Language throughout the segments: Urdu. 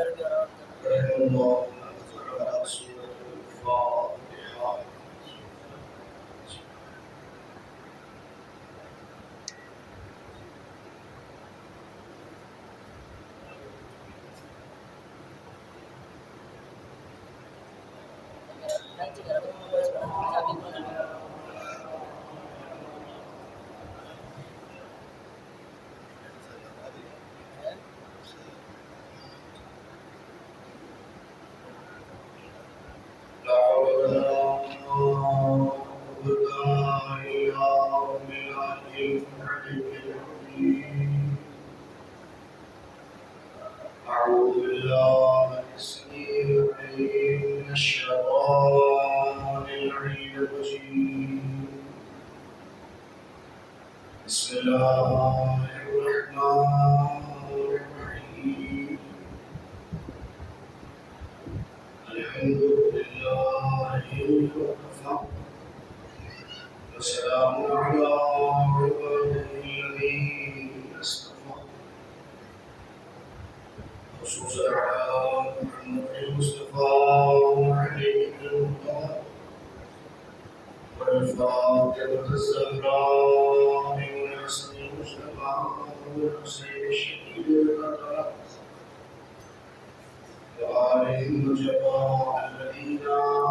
رحم الله على سورة الفاتحة. لا حول ولا قوة إلا بالله العلي العظيم. أعوذ بالله السميع العليم من الشيطان اللعين الرجيم. بسم الله الرحمن الرحيم. الحمد لله وكفى وسلام على عباده الذين اصطفى خصوصا على محمد المصطفى عليه المنتهى والفاطمة الزهراء والحسن المصطفى والحسين الشهيد القدر وآلهم الجماعة الذين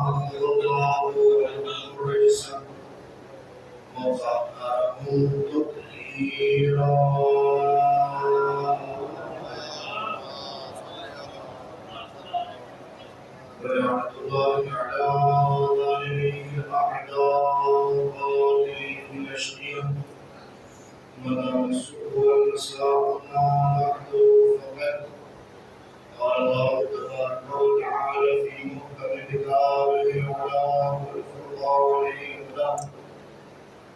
أنزل الله عليهم الرجس وطهرهم تطهيرا. ولعنة الله على ظالميه الأعداء قاتلين الأشقياء ومن السوء والمساء ما بعد فقد قال الله تبارك وتعالى في محكم كتابه وعلى والفرقان الهدى.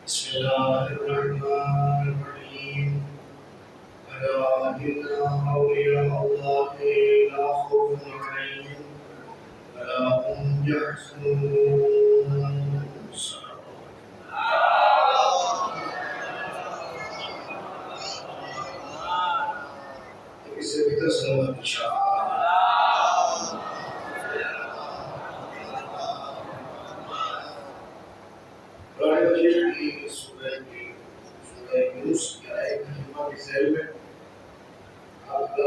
بسم الله الرحمن الرحيم. ألا إن أولياء الله لا خوف عليهم ولا هم يحزنون. اسے بھی تسلیم انشاءاللہ. قرآن مجید کی سورہ یونس کی آیت کریمہ کی ذیل میں آپ کا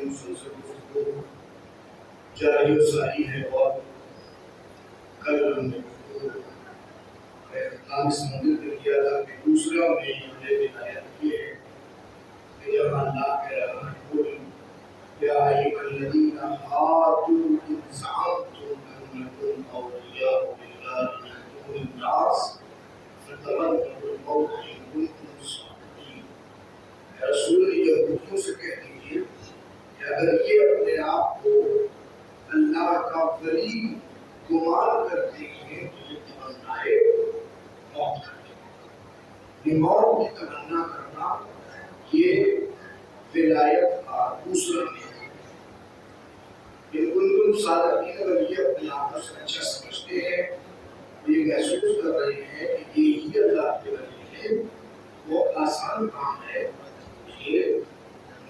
مسلسل گفتگو جاری و ساری ہے. اور کل ہم نے اختتام اس منزل پہ کیا تھا کہ دوسرا میں یہ آیت یہ ہے کہ جب اللہ کہہ رہا ہے قل یا ایھا الذین آمنوا ان زعمتم انکم اولیاء للہ من دون الناس فتمنوا الموت ان کنتم صادقین. اے رسول یہودیوں سے کہہ دیجیے کہ اگر یہ اپنے آپ کو اللہ کا ولی گمان کرتے ہیں تو یہ تمنائے موت کرتے ہیں. موت کی تمنا کرنا یہ ولایت کا دوسرا نعمت ہے. ان کنتم صادقین اگر یہ اپنے آپ کو سچا سمجھتے ہیں یہ محسوس کر رہے ہیں کہ یہی اللہ کے ولی ہیں وہ آسان کام ہے یہ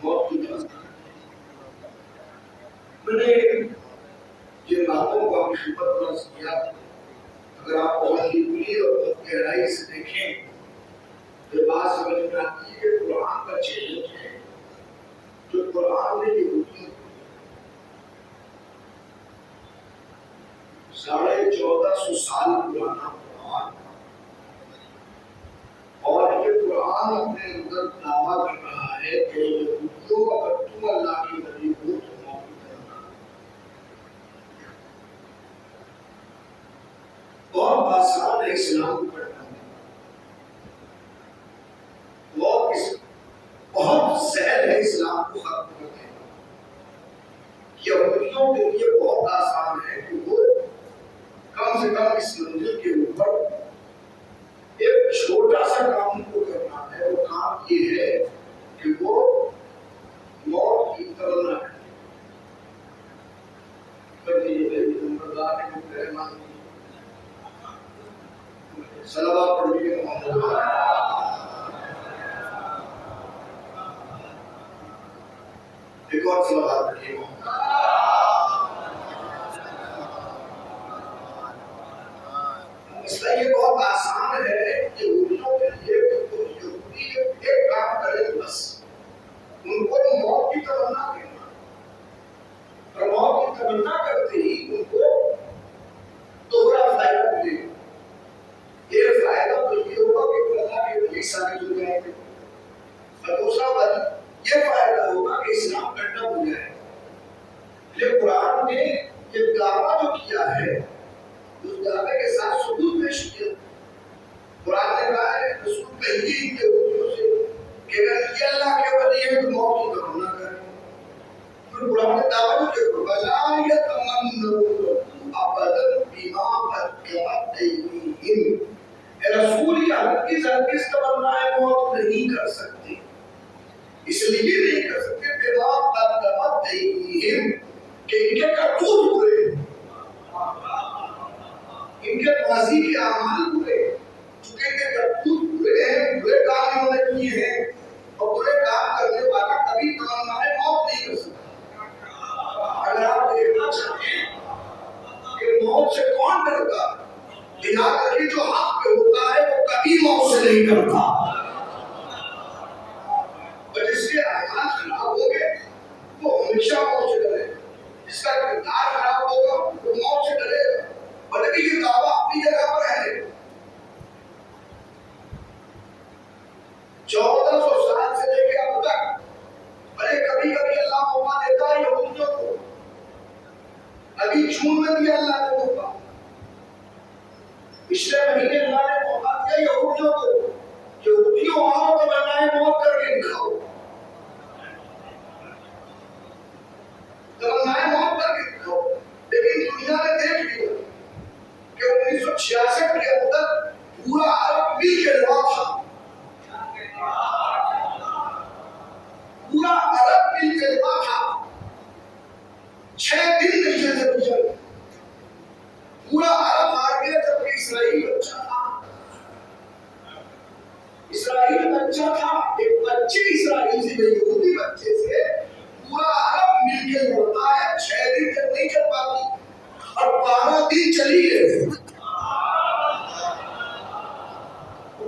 موت کی تمنا. میں نے جن باتوں کو اپنی خدمت میں عرض کیا اگر آپ بہت ڈیپلی اور بہت گہرائی سے دیکھیں تو بات سمجھ میں آتی ہے کہ قرآن کا چیلنج ہے جو قرآن نے یہودیوں کو 1450 سال پرانا قرآن اور یہ قرآن اپنے اندر دعویٰ کر رہا ہے کہ یہودیوں اگر تم اللہ کی ولی ہو تو موت کرنا. بہت آسان ہے اسلام کو پڑھنا. بہت سہل ہے اسلام کو ختم کر دینا. یہودیوں کے لیے بہت آسان ہے کہ وہ کم سے کم اس منزل کے اوپر ایک چھوٹا سا کام کو کرنا ہے. وہ کام یہ ہے کہ وہ موت کی تمنا ہے. صلوات پڑھیے محمد. ایک اور سوال رکھیے. مسئلہ یہ بہت آسان ہے. یہودیوں کے لیے یہودی ایک کام کرے بس، ان کو موت کی تمنا کرنا، اور موت کی تمنا کرتے ہی ان کو دوہرا فائدہ ملے گا. یہ فائدہ تو یہ ہوگا کہ اللہ کے ولی ثابت ہو جائیں گے، اور دوسرا یہ فائدہ ہوگا کہ اسلام کنڈم ہو جائے. یہ قرآن نے یہ دعویٰ جو کیا ہے، اس دعوے کے ساتھ ثبوت پیش کیا. قرآن نے کہا ہے رسول کہیے کہ سے کہ اگر یہ اللہ کے ولی ہے تو موت کی تمنا کریں. پھر قرآن نے دعویٰ جو کیا وَلَا يَتَمَنَّوْنَهُ أَبَدًا بِمَا قَدَّمَتْ أَيْدِيهِمْ. رسول یہ ہرگز تمنائے موت نہیں کر سکتے، اس لیے نہیں کر سکتے بِمَا قَدَّمَتْ أَيْدِيهِمْ کہ ان کے کرتوت برے ہیں، ان کے ماضی کے اعمال برے ہیں. چونکہ ان کے کرتوت برے ہیں، برے کام انہوں نے کیے ہیں، اور برے کام کرنے والا کبھی تمنائے موت نہیں کر سکتا. اگر آپ دیکھنا چاہیں کہ موت سے کون ڈرتا ہے، یاد رکھیے جو حق پہ ہوتا ہے وہ کبھی موت سے نہیں ڈرتا، اور جس کے اعمال خراب ہو گئے وہ ہمیشہ موت سے ڈرے. جس کا کردار خراب ہوگا وہ موت سے ڈرے گا. اور ابھی یہ دعویٰ اپنی جگہ پر ہے. 1400 سال سے لے کے اب تک، ارے کبھی کبھی اللہ موقع دیتا ہے یہودیوں کو. ابھی جون میں بھی اللہ نے موقع، پچھلے مہینے اللہ نے موقع دیا یہودیوں کو. یہودیوں آؤ تو بنائے موت کر کے دکھاؤ، تمنائے موت کر کے دکھاؤ. لیکن دنیا نے دیکھ لیا کہ 1966 کے اندر پورا عرب مل کے لڑا تھا، پورا عرب مل کے لڑا تھا. 6 دن نہیں چلے گزر، پورا عرب مار گیا. جب کہ اسرائیل بچہ تھا، اسرائیل بچہ تھا، ایک بچے اسرائیل سے یہودی بچے سے پورا عرب مل کے لڑتا ہے. 6 دن تک نہیں چل پاتی، اور 12 دن چلی ہے.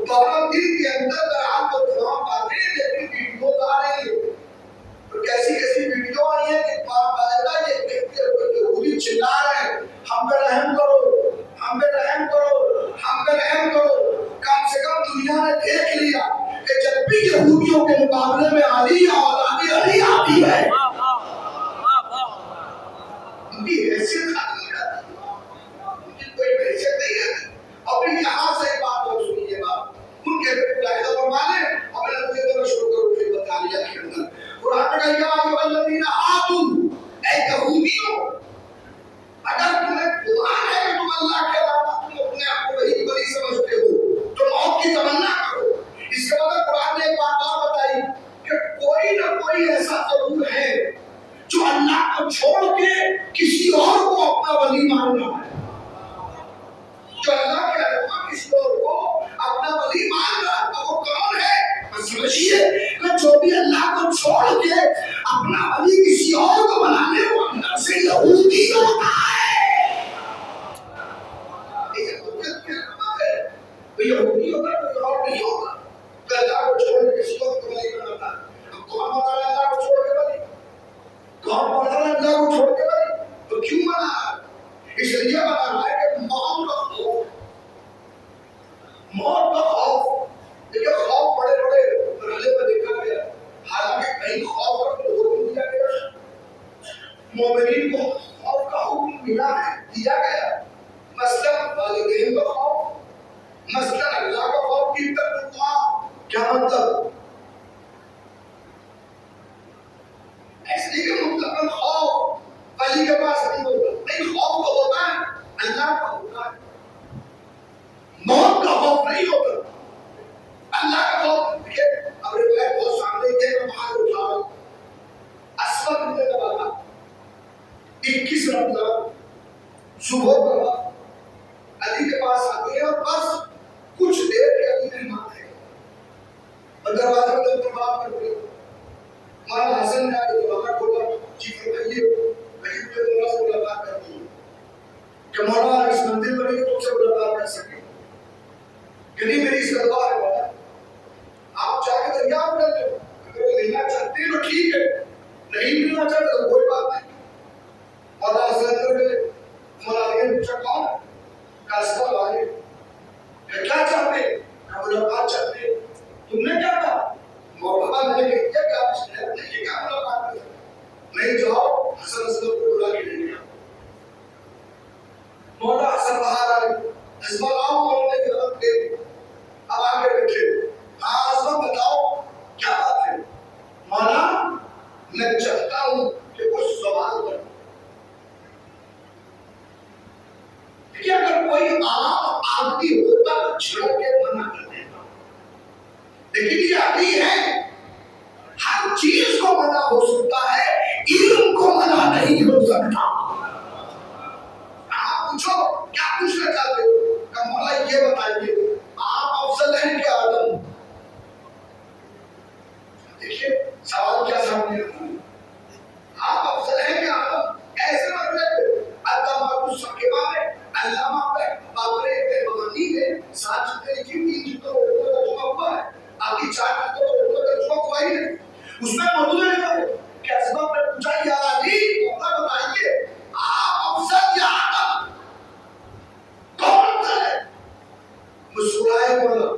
12 دن کے اندر آپ کو جواب آتے ہیں، لیکن ویڈیوز آ رہی ہے. تو کیسی کیسی ویڈیو آئی ہے کہ باقاعدہ یہ دیکھتے ہوئے یہودی چلا رہے ہیں ہم پہ رحم کرو، ہم پہ رحم کرو، ہم پہ رحم کرو. کم سے کم دنیا نے دیکھ لیا کہ جب بھی یہودیوں کے مقابلے میں علی اولاد علی آتی ہے ان کی حیثیت ختم ہو جاتی ہے، ان کی کوئی حیثیت نہیں رہتی. اور پھر یہاں سے ایک بات اور سنیے، بات ان کے ملاحظہ فرمانے اور میں نے تمہیں شروع کروں پھر بتا لیا کے اندر قرآن کا یا ایھا الذین آمنوا، اے یہودیوں اگر تمہیں گمان ہے کہ تم اللہ کے علاوہ تم اپنے آپ کو وہی بری سمجھتے ہو تو موت کی تمنا کرو. اس کے بعد قرآن نے ایک بات اور بتائی کہ کوئی نہ کوئی ایسا ضرور ہے جو اللہ کو چھوڑ کے کسی اور کو اپنا ولی مان رہا ہے، جو اللہ کے علاوہ کسی اور کو اپنا ولی مان رہا ہے. وہ کون ہے؟ سمجھیے کہ جو بھی اللہ کو چھوڑ کے اپنا ولی کسی اور کو بنانے وہ اندر سے یہودی ہوتا ہے. یہودی ہوگا کوئی اور نہیں ہوگا. اللہ کو چھوڑ کے کسی اور کو نہیں بناتا. اب کون بنا رہا ہے اللہ کو چھوڑ کے ولی؟ کون بنا رہا ہے اللہ کو چھوڑ کے ولی؟ تو کیوں بنا رہا ہے؟ اس لیے بنا رہا ہے کہ موت کا خوف، موت کا خوف. دیکھیے خوف بڑے بڑے مرحلے پر دیکھا گیا، حالانکہ کہیں خوف کا حکم دیا گیا، مومنین کو خوف کا حکم ملا ہے، دیا گیا. مثلاً والدین کا خوف، مثلاً اللہ کا خوف کی تقوا. کیا مطلب؟ ایسے نہیں کہ مطلب خوف ولی کے پاس نہیں ہوتا، نہیں، خوف تو ہوتا ہے، اللہ کا ہوتا ہے. موت کا خوف نہیں ہوتا، اللہ کا خوف. دیکھیے اب روایت بہت سامنے ہے، میں باہر اٹھا رہا ہوں. اسود بن ربیعہ 21 رمضان صبح کا وقت علی کے پاس آتے ہیں، اور بس کچھ دیر کے علی مہمان ہے اور دروازے پر بات کرتے ہیں. مولانا حسن کا دروازہ کھولا جی فرمائیے وہی مجھے مولا سے ملاقات کرتی ہے کہ مولا اس مندر میں نہیں تم سے ملاقات کر سکے کہ نہیں میری اس دربار ہے مولا آپ چاہ کے دریافت کر لو اگر وہ ملنا چاہتے ہیں تو ٹھیک ہے نہیں ملنا چاہتے تو کوئی بات نہیں مولا حسن کر کے مولا نے پوچھا کون کا اسباب آئے کہ کیا چاہتے ہیں کہ ملاقات چاہتے ہیں تم نے کیا کہا مولا نے کہا کیا کچھ نہیں کیا ملاقات کر نہیں جاؤ حسن اسباب کو بلا کے لے گیا مولا حسن باہر آئے اسباب آؤ مولا نے کہا دے اب آگے بیٹھے ہاں اسباب بتاؤ کیا بات ہے مولا میں چاہتا ہوں کہ کچھ سوال کروں کہ اگر کوئی عام آدمی ہوتا تو چھڑ کے منع کر دیتا لیکن یہ عقلی ہے ہر چیز کو منع ہو سکتا ہے علم کو منع نہیں ہو سکتا آپ پوچھو کیا پوچھنا چاہتے ہو کہ مولا یہ بتائیے آپ افضل ہیں کہ آدم دیکھیے سوال کیا سامنے رکھا آپ افضل ہیں کہ آدم ایسے مطلب علامہ ابو سکیبہ میں علامہ بابرے بہمانی ہے 7 جلدیں لکھی 3 جلدوں میں اردو کا ترجمہ ہوا ہے آگے 4 جلدوں میں اردو کا ترجمہ ہوا ہی ہے اس میں موجود ہے کہ اسباب نے پوچھا یا علی مولا بتائیے آپ افضل یا آدم کون ہے مسکرائے مولا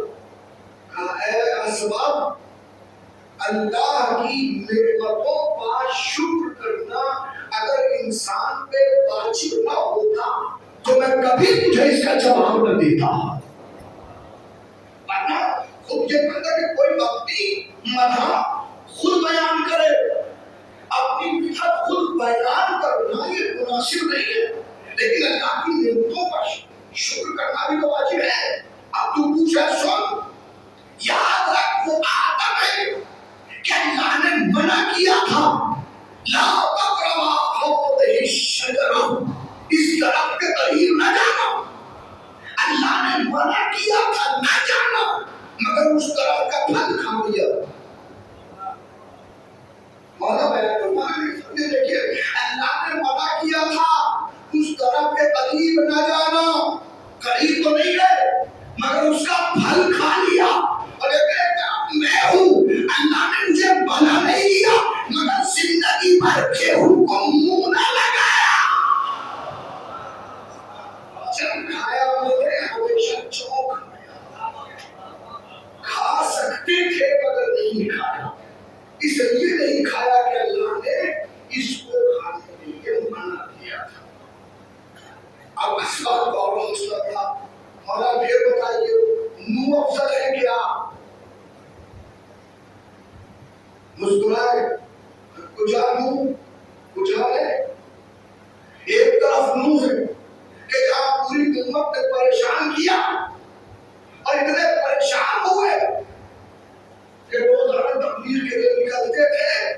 کہا اے اسباب اللہ کی نعمتوں کا شکر کرنا اگر انسان پہ واجب نہ ہوتا تو میں کبھی تجھے اس کا جواب نہ دیتا ورنہ خود یہ کہتا کہ کوئی اپنی مدح خود بیان کرے اپنی مدح خود بیان کرنا یہ مناسب نہیں ہے لیکن اللہ کی نعمتوں کا شکر کرنا بھی تو واجب ہے اب تو پوچھا سن یاد رکھ وہ آدم ہے کہ اللہ نے منع کیا تھا لا تقربا هذه الشجرة اس درخت کے قریب نہ جانا اللہ نے منع کیا تھا نہ جانا مگر اس درخت کا پھل کھا لیا مولا بیان فرماتے ہیں دیکھیے اللہ نے منع کیا تھا اس درخت کے قریب نہ جانا قریب تو نہیں گئے مگر اس کا پھل کھا لیا اور یہ کہتا میں ہوں اللہ نے مجھے بنا نہیں دیا مگر زندگی بھر کے حکم منہ نہ لگایا جب کھایا مجھے ہمیشہ چوک کھا سکتے تھے مگر نہیں کھایا اس لیے نہیں کھایا کہ اللہ نے اس کو کھانے کے لیے منع کیا تھا اب اسباب کا اور حوصلہ تھا مولا پھر بتائیے نو افضل ہے کیا مسکرائے کجا نو کجا ہے ایک طرف نو ہے کہ جہاں پوری امت نے پریشان کیا اور اتنے پریشان ہوئے کہ روزانہ تقریر کے لیے نکلتے تھے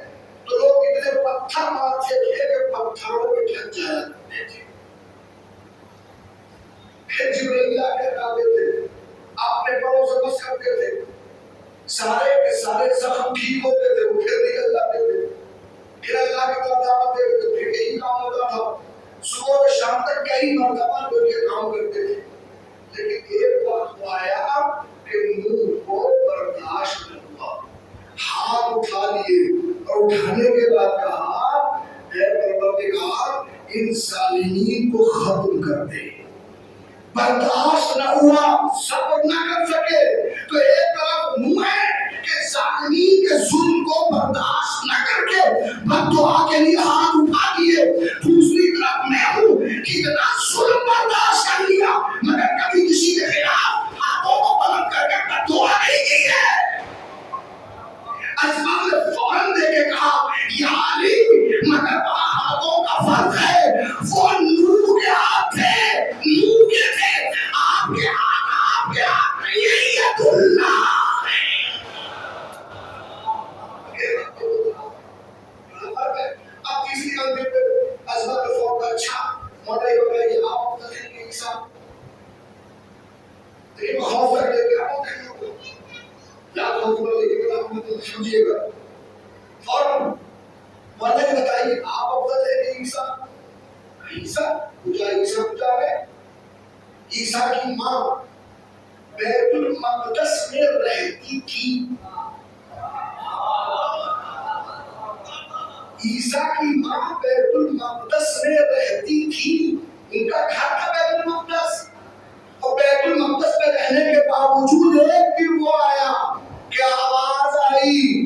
تو لوگ اتنے پتھر مارتے تھے کہ پتھروں پہ ٹھک جایا کرتے تھے پھر جبریل لا کے آتے تھے اپنے پروں سے بس کرتے تھے سارے کے سارے زخم ٹھیک ہوتے تھے وہ پھر نکل جاتے تھے پھر اللہ کی طرف دعوت دیتے تھے پھر یہی کام ہوتا تھا صبح سے شام تک کئی مرتبہ لوگ یہ کام کرتے تھے لیکن ایک وقت آیا کہ نور کو برداشت نہ ہوا ہاتھ اٹھا لیے اور اٹھانے کے بعد کہا اے پروردگار ان ظالمین کو ختم کر دے برداشت نہ ہوا صبر نہ کر سکے تو ایک طرف منہ ہے کہ ظالمین کے ظلم کو برداشت نہ کر کے بد دعا کے لیے ہاتھ اٹھا دیے دوسری طرف میں ہوں کتنا ظلم برداشت کر لیا مگر کبھی کسی کے خلاف ہاتھوں کو بلند کر کے بد دعا نہیں کی ہے اسباب نے فوراً دے کے کہا یا علی مگر ہاتھوں کا فرق ہے وہ نور کے ہاتھ تھے نور کے تھے آپ کے ہاتھ نہیں ہے ید اللہ اب تیسری منزل پہ اسباب نے فوراً اچھا موٹائی بتائی آپ اپنا دل کے حساب لیکن خوف کر کے کیا ہوتا ہے یاد ہوگا لیکن آپ نے تو سمجھیے گا فوراً مولا نے بتایا بتائیے آپ افضل ہے کہ عیسیٰ؟ عیسیٰ پوچھا ہے. عیسیٰ کی ماں بیت المقدس میں رہتی تھی. عیسیٰ کی ماں بیت المقدس میں رہتی تھی. ان کا گھر تھا بیت المقدس. اور بیت المقدس میں رہنے کے باوجود ایک دن وہ آیا کہ آواز آئی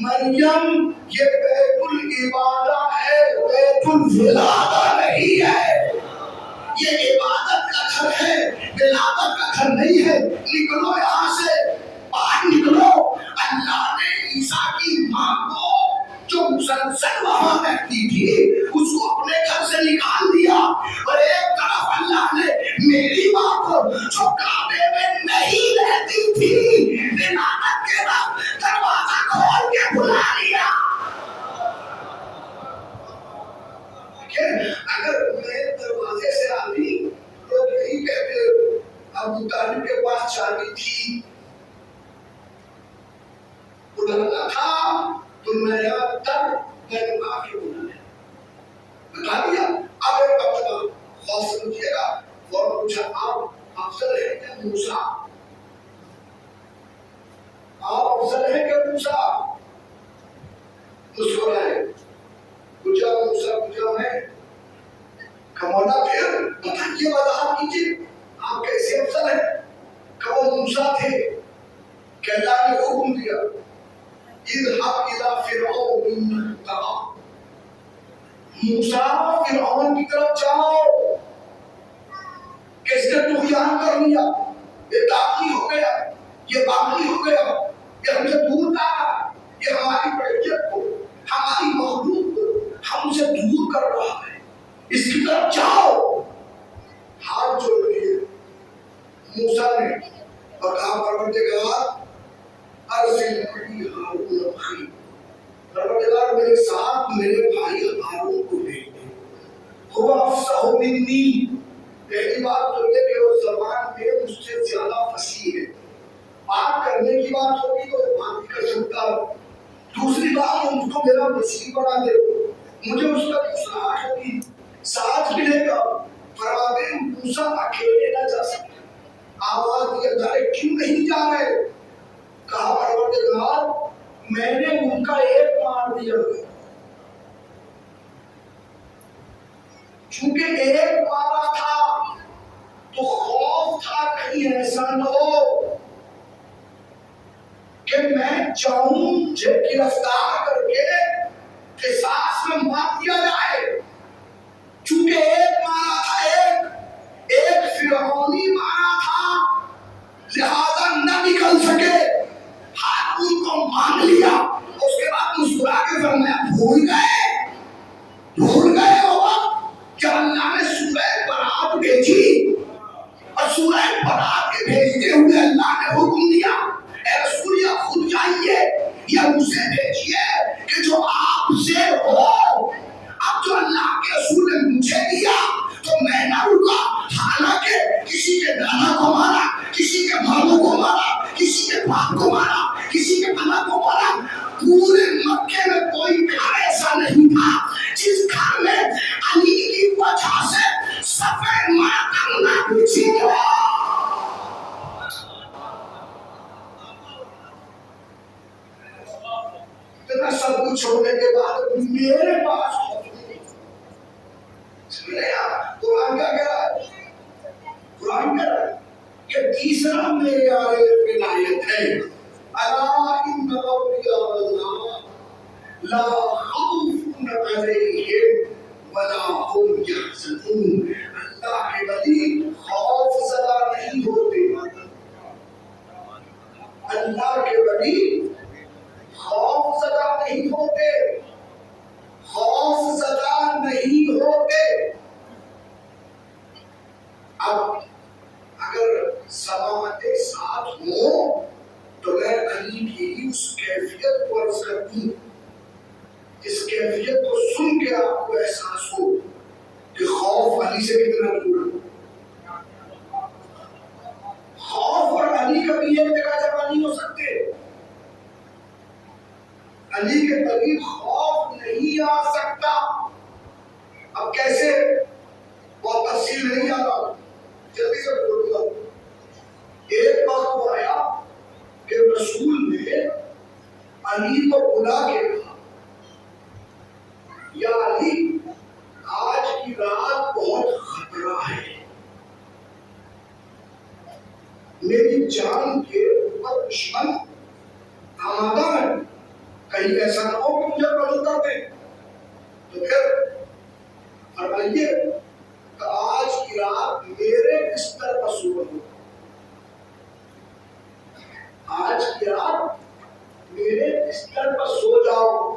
مریم یہ بیت العبادہ ہے، بیت الولادہ نہیں ہے. یہ عبادت کا گھر ہے، ولادت کا گھر نہیں ہے. نکلو یہاں سے، باہر نکلو. اللہ نے عیسیٰ کی ماں کو جو مسلسل وہاں رہتی تھی اس کو اپنے گھر سے نکال دیا. اور ایک طرف اللہ نے میری ماں کو جو کعبے میں نہیں رہتی تھی ولادت کے وقت دروازہ کھول کے بلا لیا. اگر میں دروازے سے آتی تو یہی کہتے ابو طالب کے پاس چابی تھی، بلانا تھا تو نیا تر میں نے آ کے بتا دیا. اب ایک مرتبہ خوف سے پوچھیے گا، اور پوچھا آپ افضل ہیں کہ موسیٰ؟ آپ افضل ہیں کہ موسیٰ؟ مسکرائے. پوچھا موسیٰ پوچھا میں. مولا پھر بتائیے، وضاحت کیجیے آپ کیسے افضل ہیں؟ کہ وہ موسیٰ تھے کہ اللہ نے حکم دیا اذهب الى فرعون انه طغى. موسیٰ فرعون کی طرف جاؤ کہ اس نے طغیان کر لیا، یہ طاغی ہو گیا، یہ باغی ہو گیا، یہ ہم سے دور تھا، یہ ہماری بڑیت کو، ہماری مخلوق کو ہم سے دور کر رہا ہے، اس کی طرف جاؤ. ہاتھ جوڑ لیے موسیٰ نے اور کہا پروردگار ارسل معی ہارون اخی. پروردگار میرے ساتھ میرے بھائی ہارون کو بھیج دے. ہوا افصح منی. پہلی بات تو یہ کہ وہ زبان میں مجھ سے زیادہ فصیح ہے. بات کرنے کی بات ہوگی تو بات بھی کر سکتا ہوں. دوسری بات مجھ کو میرا مسیح بنا دے، مجھے اس کا مساعد ہوگی، ساتھ ملے گا. فرماتے ہیں موسیٰ اکیلے نہ جا سکتے. آواز دیا جائے کیوں نہیں جا رہے؟ کہا پروردگار میں نے ان کا ایک مار دیا، چونکہ ایک مارا تھا تو خوف تھا کہیں ایسا نہ ہو کہ میں جاؤں مجھے گرفتار کر کے قصاص میں مار دیا جائے. چونکہ ایک مارا تھا، ایک فرعونی مارا تھا، لہذا نہ نکل سکے. ہارون کو مانگ لیا. اس کے بعد مسکرا کے فرمایا بھول گئے ہو جب اللہ نے سورہ برات بھیجی اور سورہ برات کے بھیجتے ہوئے اللہ نے حکم دیا اے رسول یا خود جائیے یا اسے بھیجیے کہ جو آپ سے ہو. اب جو اللہ کے رسول نے مجھے دیا تو میں نہ رکا، حالانکہ کسی کے نانا کو مارا، کسی کے ماموں کو مارا، کسی کے باپ کو مارا، کسی کے بھلا کو مارا. پورے مکے میں کوئی گھر ایسا نہیں تھا جس گھر میں علی کی وجہ سے سفید ماتم نہ بچھی ہو. اتنا سب کچھ چھوڑنے کے بعد میرے پاس قرآن کیا کہہ رہا ہے؟ قرآن کہہ رہا ہے کہ تیسرا میرے عنایت ہے الا ان اولیاء اللہ لا خوف علیہم ولا هم یحزنون. اللہ کے ولی خوف زدہ نہیں ہوتے. اللہ کے ولی خوف زدہ نہیں ہوتے، خوف زدہ نہیں ہوتے. اب اگر سماعت ساتھ ہو تو میں علی کی اس کیفیت کو عرض کرتی ہوں، اس کیفیت کو سن کے آپ کو احساس ہو کہ خوف علی سے کتنا دور ہے. خوف اور علی کبھی ایک جگہ جمع نہیں ہو سکتے. علی کے قریب خوف نہیں آ سکتا. اب کیسے؟ بہت تفصیل نہیں آ رہا، جلدی سے بولوں گا. ایک وقت وہ آیا کہ رسول نے علی کو بلا کے کہا، یا علی، آج کی رات بہت خطرہ ہے، میری جان کے اوپر دشمن آمادہ ہے، کہیں ایسا نہ ہو کہ مجھے قتل کر دیں. تو پھر فرمائیے کہ آج کی رات میرے بستر پر سو رہو، آج کی رات میرے بستر پر سو جاؤ.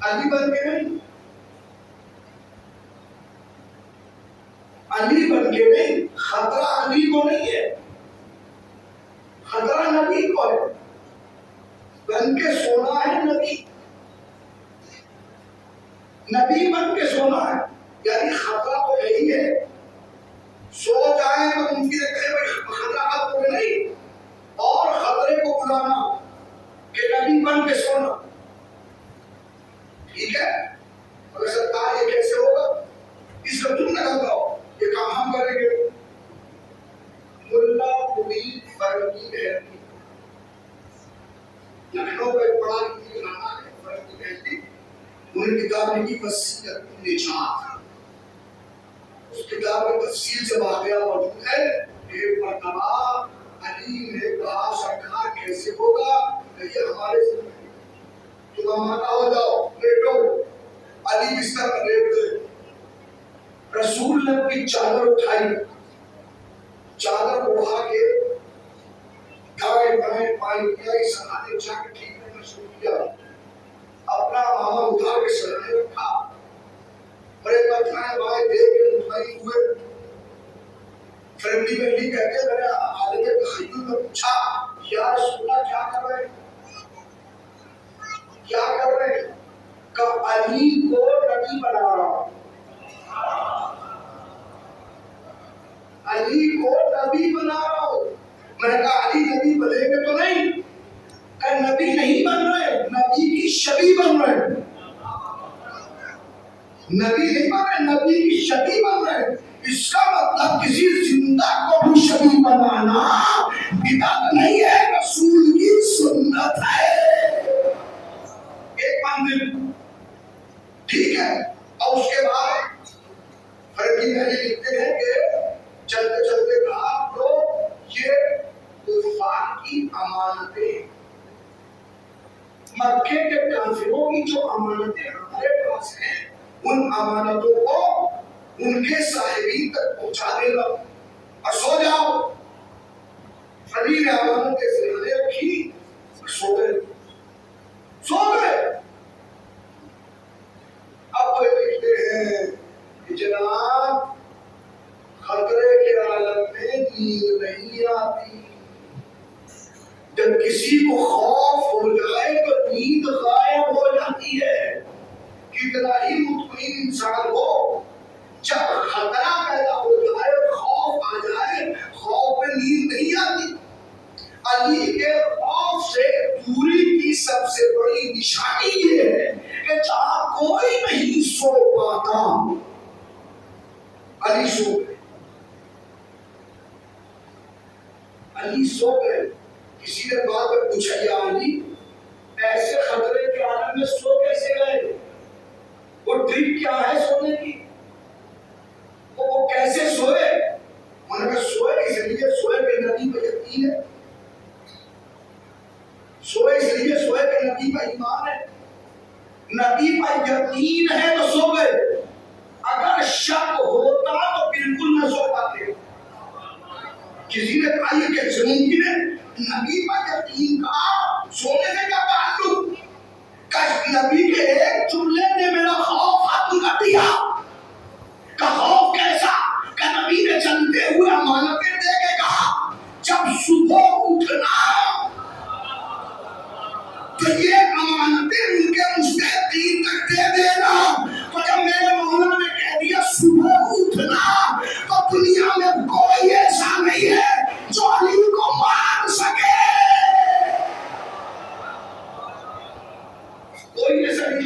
علی بن کے نہیں، علی بن کے نہیں. خطرہ علی کو نہیں ہے، خطرہ نبی کو ہے. بن کے سونا ہے نبی، نبی بن کے سونا ہے. یعنی خطرہ تو یہی ہے، سو جائیں تو ممکن ہے کہ خطرہ اب تو نہیں، اور خطرے کو بلانا کہ نبی بن کے سونا. ٹھیک ہے؟ مگر سرکار یہ کیسے ہوگا؟ اس کا تم نہ کرتا ہو، یہ کام ہم کریں گے. ملا مرید فرنگی بہنی، لکھنؤ کا ایک بڑا لکھی گھرانا ہے فرنگی بہنی. انہوں نے کتاب لکھی وسیلۃ النجات. اس کتاب میں تفصیل سے واقعہ موجود ہے. ایک مرتبہ علی نے کہا سرکار کیسے ہوگا کہ یہ ہمارے تم آمادہ ہو جاؤ، لیٹو. علی بستر پر لیٹ گئے. رسول نے اپنی چادر اٹھائی، چادر اڑا کے دائیں بائیں پائیں کیا، اس سہانے جا کے ٹھیک کرنا شروع کیا. اپنا ماما اتار کے سرانے رکھا، بڑے بتائیں بائیں دیکھ کے مطمئن ہوئے. فرنگی بہنی کہتے ہیں، میں نے عالم تخیل میں پوچھا، یا رسول اللہ کیا کر رہے ہیں؟ کیا کر رہے ہیں؟ کہ علی کو نبی بنا رہا ہوں، علی کو نبی بنا رہا ہوں. میں نے کہا علی نبی بنے گے تو نہیں؟ کہ نبی نہیں بن رہے، نبی کی شبیہ بن رہے. نبی نہیں بن رہے، نبی کی شبیہ بن رہے. اس کا مطلب کسی زندہ کو بھی شبیہ بنانا بدعت نہیں ہے، رسول کی سنت ہے. ایک منزل ٹھیک ہے. اور اس کے بعد فرنگی بہنی لکھتے ہیں کہ چلتے چلتے کہا تو یہ کفار کی امانتیں، مکے کے کافروں کی جو امانتیں ہمارے پاس ہیں، ان امانتوں کو ان کے صاحبین تک پہنچا دے گا اور سو جاؤ. علی نے امانتیں سرانے رکھی، سو گئے. اب وہ دیکھتے ہیں کہ جناب خطرے کے عالم میں نیند نہیں آتی. جب کسی کو خوف ہو جائے تو نیند غائب ہو جاتی ہے. کتنا ہی مطمئن انسان ہو، جب خطرہ پیدا ہو جائے، خوف آ جائے، خوف میں نیند نہیں آتی. علی کے خوف سے دوری کی سب سے بڑی نشانی یہ ہے کہ جہاں کوئی نہیں سو پاتا، علی سو گئے. علی سو گئے. کسی نے بعد میں پوچھا، یا علی ایسے خطرے کے عالم میں سو کیسے گئے؟ وہ ٹرک کیا ہے سونے کی؟ وہ کیسے سوئے؟ انہوں نے کہا سوئے اس لیے سوئے کہ نبی پر یقین ہے، سوئے اس لیے سوئے کہ نبی کا ایمان ہے. نبی پر یقین ہے تو سو گئے. اگر شک ہوتا تو بالکل نہ سو پاتے. کسی نے کہا یہ کیسے ممکن ہے؟ نبی پر یقین کا سونے سے کیا تعلق؟ نبی کے ایک جملے نے میرا خوف ختم کر دیا. کہ خوف کیسا؟ کہ نبی نے چلتے ہوئے امانتیں دے کے کہا جب صبح اٹھنا تو یہ امانتیں ان کے مستحقین تک دے دینا. تو جب میرے مولا نے کہہ دیا صبح اٹھنا تو دنیا میں کوئی ایسا نہیں ہے جو علی کو مار سکے. کوئی ایسا نہیں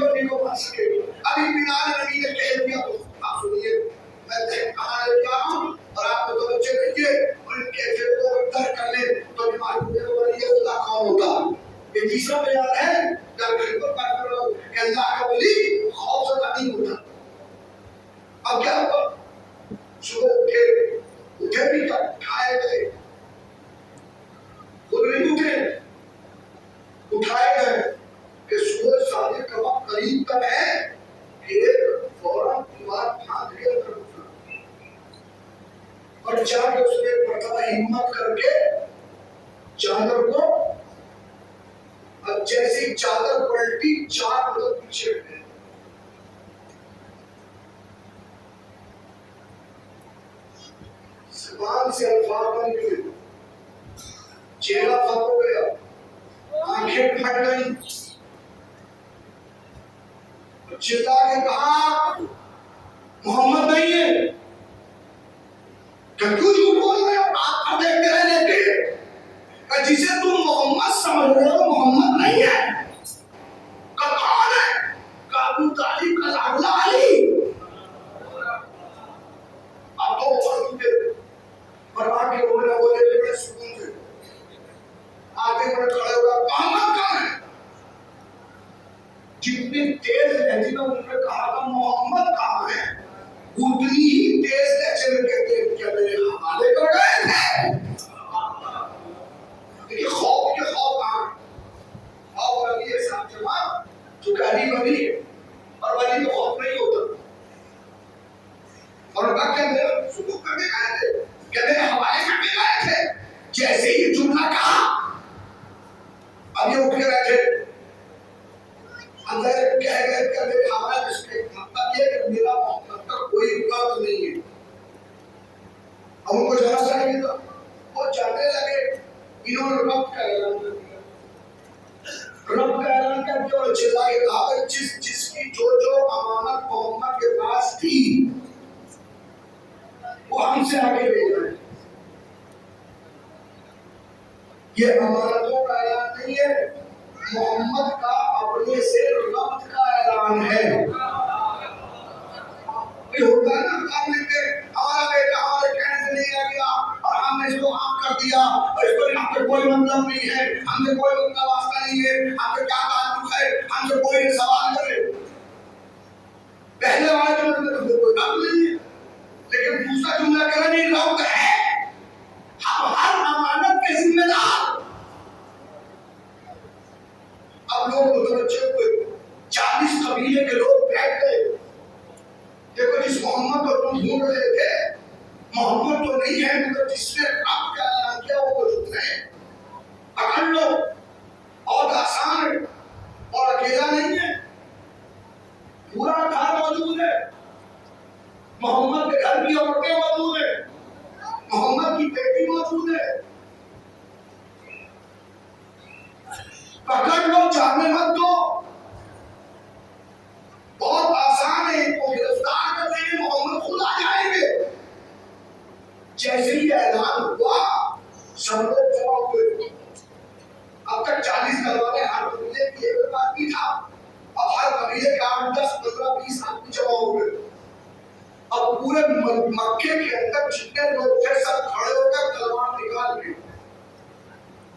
یہ تیسرا بیان ہے جب خدمت کر رہا ہوں کہ اللہ کا ولی خوف سے نہیں ہوتا. اب کیا ہوا؟ صبح اٹھے بھی کیا اٹھائے گئے، خود نہیں اٹھے، اٹھائے گئے کہ صبح صادق کا وقت قریب تک ہے کہ ایک فوراً دیوار پھاند کے اندر اٹھا اور جا کے اس نے ایک مرتبہ ہمت کر کے چادر کو، اب جیسی چادر پلٹی 4 قدم پیچھے گئے. زبان سے الفاظ بن گئے، چہرہ خط ہو گیا، آنکھیں پھٹ گئی، چلا کے کہا محمد نہیں ہے. کہ کیوں جھوٹ بول رہے ہو؟ آپ دیکھتے رہنے کے جسے تم محمد سمجھ رہے ہو محمد نہیں ہے. کہ کون ہے؟ کہ ابو طالب کا لاڈلا علی. اب تو وہ کے برباد کے رونے بولے بڑے سکون سے آگے بڑے کھڑے ہوا محمد کہاں ہے؟ جتنی تیز لہجے میں انہوں نے کہا تھا محمد کہاں ہے، اتنی ہی تیز لہجے میں کہتے ہیں کیا میرے حوالے کر گئے تھے. لیکن خوف کے خوف کہاں ہے؟ خوف ربی ہے صاحب جماعت جو کہ علی ولی ہے اور ولی کو خوف نہیں ہوتا. اور ان کا کیا میرے سکوت کر کے گئے تھے، کیا میرے حوالے کر کے گئے تھے. جیسے ہی جملہ کہا اب یہ اٹھ کے بیٹھے اندر کہہ گئے کہ میرے حوالے اس کے مطلب یہ کہ میرا محمد کا کوئی وقت نہیں ہے. اب ان کو جانا چاہیے تھا، وہ جانے لگے. انہوں نے رب کا اعلان کر دیا، رب کا اعلان کر دیا اور چلا کے کہا جس کی جو امانت محمد کے پاس تھی وہ ہم سے آگے لے جائیں. یہ امانتوں کا اعلان نہیں ہے، محمد کا اپنے سے رب کا اعلان ہے. یہ ہوتا ہے نا کام لیتے ہمارا بیٹا ہمارے کہنے سے نہیں رہ گیا اور ہم نے اس کو عام کر دیا اور اس کو ہم سے کوئی مطلب نہیں ہے، ہم سے کوئی مطلب واسطہ نہیں ہے، ہم سے کیا تعلق ہے، ہم سے کوئی سوال کرے. پہلے والے جملے میں تو کوئی بات نہیں ہے، لیکن دوسرا جملہ کہہ رہا نہیں رب ہے، ہم ہر امانت کے ذمہ دار. اب لوگ متوجہ ہوئے، 40 قبیلے کے لوگ بیٹھ گئے. دیکھو جس محمد کو تم ڈھونڈ رہے تھے محمد تو نہیں ہے، مگر جس نے رب کا اعلان کیا وہ موجود ہے. پکڑ لو، بہت آسان ہے اور اکیلا نہیں ہے، پورا گھر موجود ہے. محمد کے گھر کی عورتیں موجود ہیں، محمد کی بیٹی موجود ہے. پکڑ لو، جانے مت دو. بہت آسان ہے، ان کو گرفتار کر دیں گے، محمد خود آ جائیں گے. جیسے ہی اعلان ہوا سب لوگ جمع ہوئے. اب تک 40 دروازے ہر قبیلے کی ایک آدمی تھا، اب ہر قبیلے کے 8 10 15 20 آدمی جمع ہوئے. اب پورے مکے کے اندر جتنے لوگ تھے سب کھڑے ہو کر تلوار نکال کے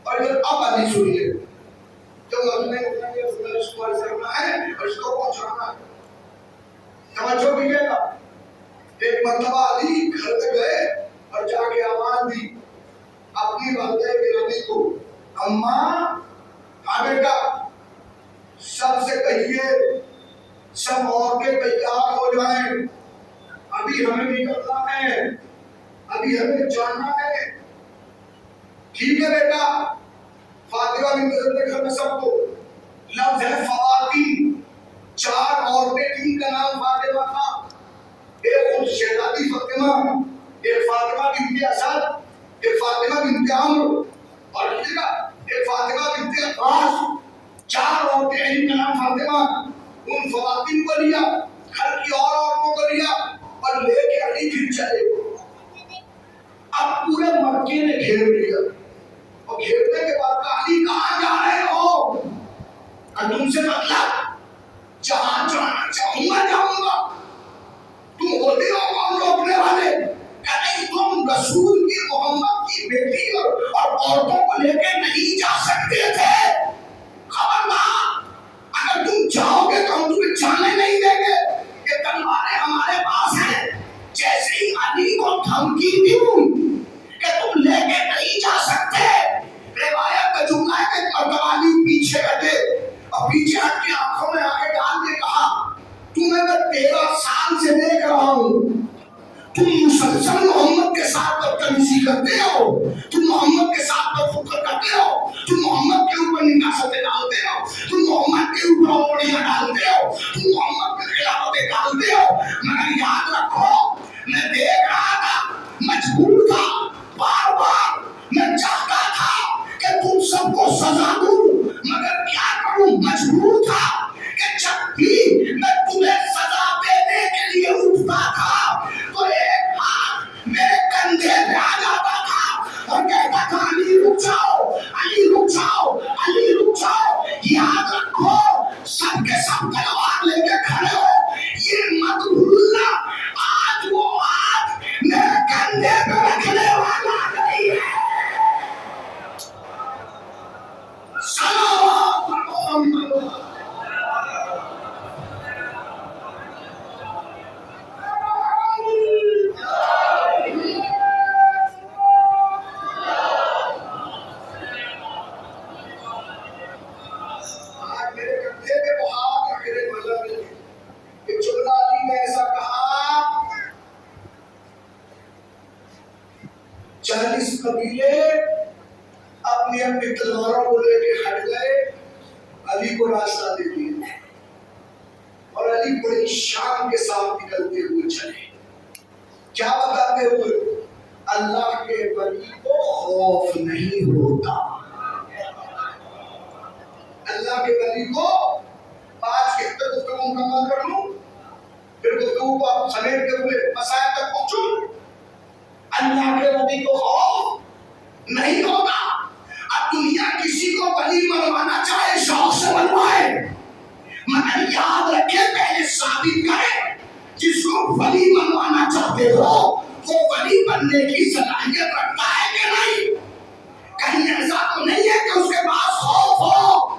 اور یہ اب علی سنیے جو مدینے میں اس کو کرنا ہے اور اس کو پہنچانا ہے. توجہ کیجیے گا. ایک مرتبہ علی گھر میں گئے اور جا کے آواز دی اپنی والدہ گرامی کو، اماں ہاں بیٹا سب سے کہیے سب عورتیں تیار ہو جائیں، ابھی ہمیں نکلنا ہے، ابھی ہمیں جانا ہے. ٹھیک ہے بیٹا. فاطمہ بنت زید گھر میں سب کو لفظ ہے خواتین، 4 عورتیں تھی کا نام فاطمہ تھا. ایک خود شہزادی فاطمہ، ایک فاطمہ بنت اسد، ایک فاطمہ بنت عمرو اور ایک فاطمہ بنت عباس. 4 عورتیں ہیں کا نام فاطمہ. ان خواتین کو لیا، گھر کی اور عورتوں کو لیا اور لے کے علی پھر چلے. اب پورے مکے نے گھیر لیا اور گھیرنے کے بعد کہا علی کہاں جا رہے ہو؟ اور تم سے مطلب جہاں جانا چاہوں گا جاؤں گا. تم ہوتے ہو کون روکنے والے؟ کہ نہیں تم رسول کی محمد کی بیٹی اور عورتوں کو لے کے نہیں جا سکتے تھے. ہوں. تم مسلسل محمد کے ساتھ بدتمیزی کرتے ہو, تم محمد کے ساتھ بدفکر کرتے ہو, تم محمد کے اوپر نکاستیں ڈالتے ہو, تم محمد کے اوپر اوڑیاں ڈالتے ہو, تم محمد کے خلافت ڈالتے ہو. مگر یاد رکھو, میں دیکھ رہا تھا, مجبور تھا, بار بار میں چاہتا تھا کہ تم سب کو سزا دوں, مگر کیا کروں, مجبور تھا کہ جب بھی میں تمہیں سزا دینے کے لیے اٹھتا تھا تو ایک ہاتھ میرے کندھے پہ آ جاتا تھا اور کہتا تھا علی رک جاؤ, علی رک جاؤ, علی رک جاؤ. یاد رکھو, سب کے سب تلوار لے کے کھڑے ہو, یہ مت بھولنا آج وہ ہاتھ میرے کندھے پہ رکھنے والا نہیں ہے. صلوات محمد. قبیلے اپنی اپنی تلواروں کو لے کے ہٹ گئے, علی کو راستہ دے دیا اور علی بڑی شان کے ساتھ نکلتے ہوئے چلے. کیا بتاتے ہوئے, اللہ کے ولی کو خوف نہیں ہوتا. اللہ کے ولی کو, آج کے گفتگو مکمل کر لوں پھر گفتگو کو آپ سمیٹتے ہوئے مسائل تک پہنچوں. اللہ کے ولی کو خوف نہیں ہوتا. اب دنیا کسی کو ولی بنوانا چاہے شوق سے بنوائے, مگر یاد رکھے پہلے ثابت کرے جس کو ولی بنوانا چاہتے ہو وہ ولی بننے کی صلاحیت رکھتا ہے کہ نہیں. کہیں ایسا تو نہیں ہے کہ اس کے پاس خوف ہو,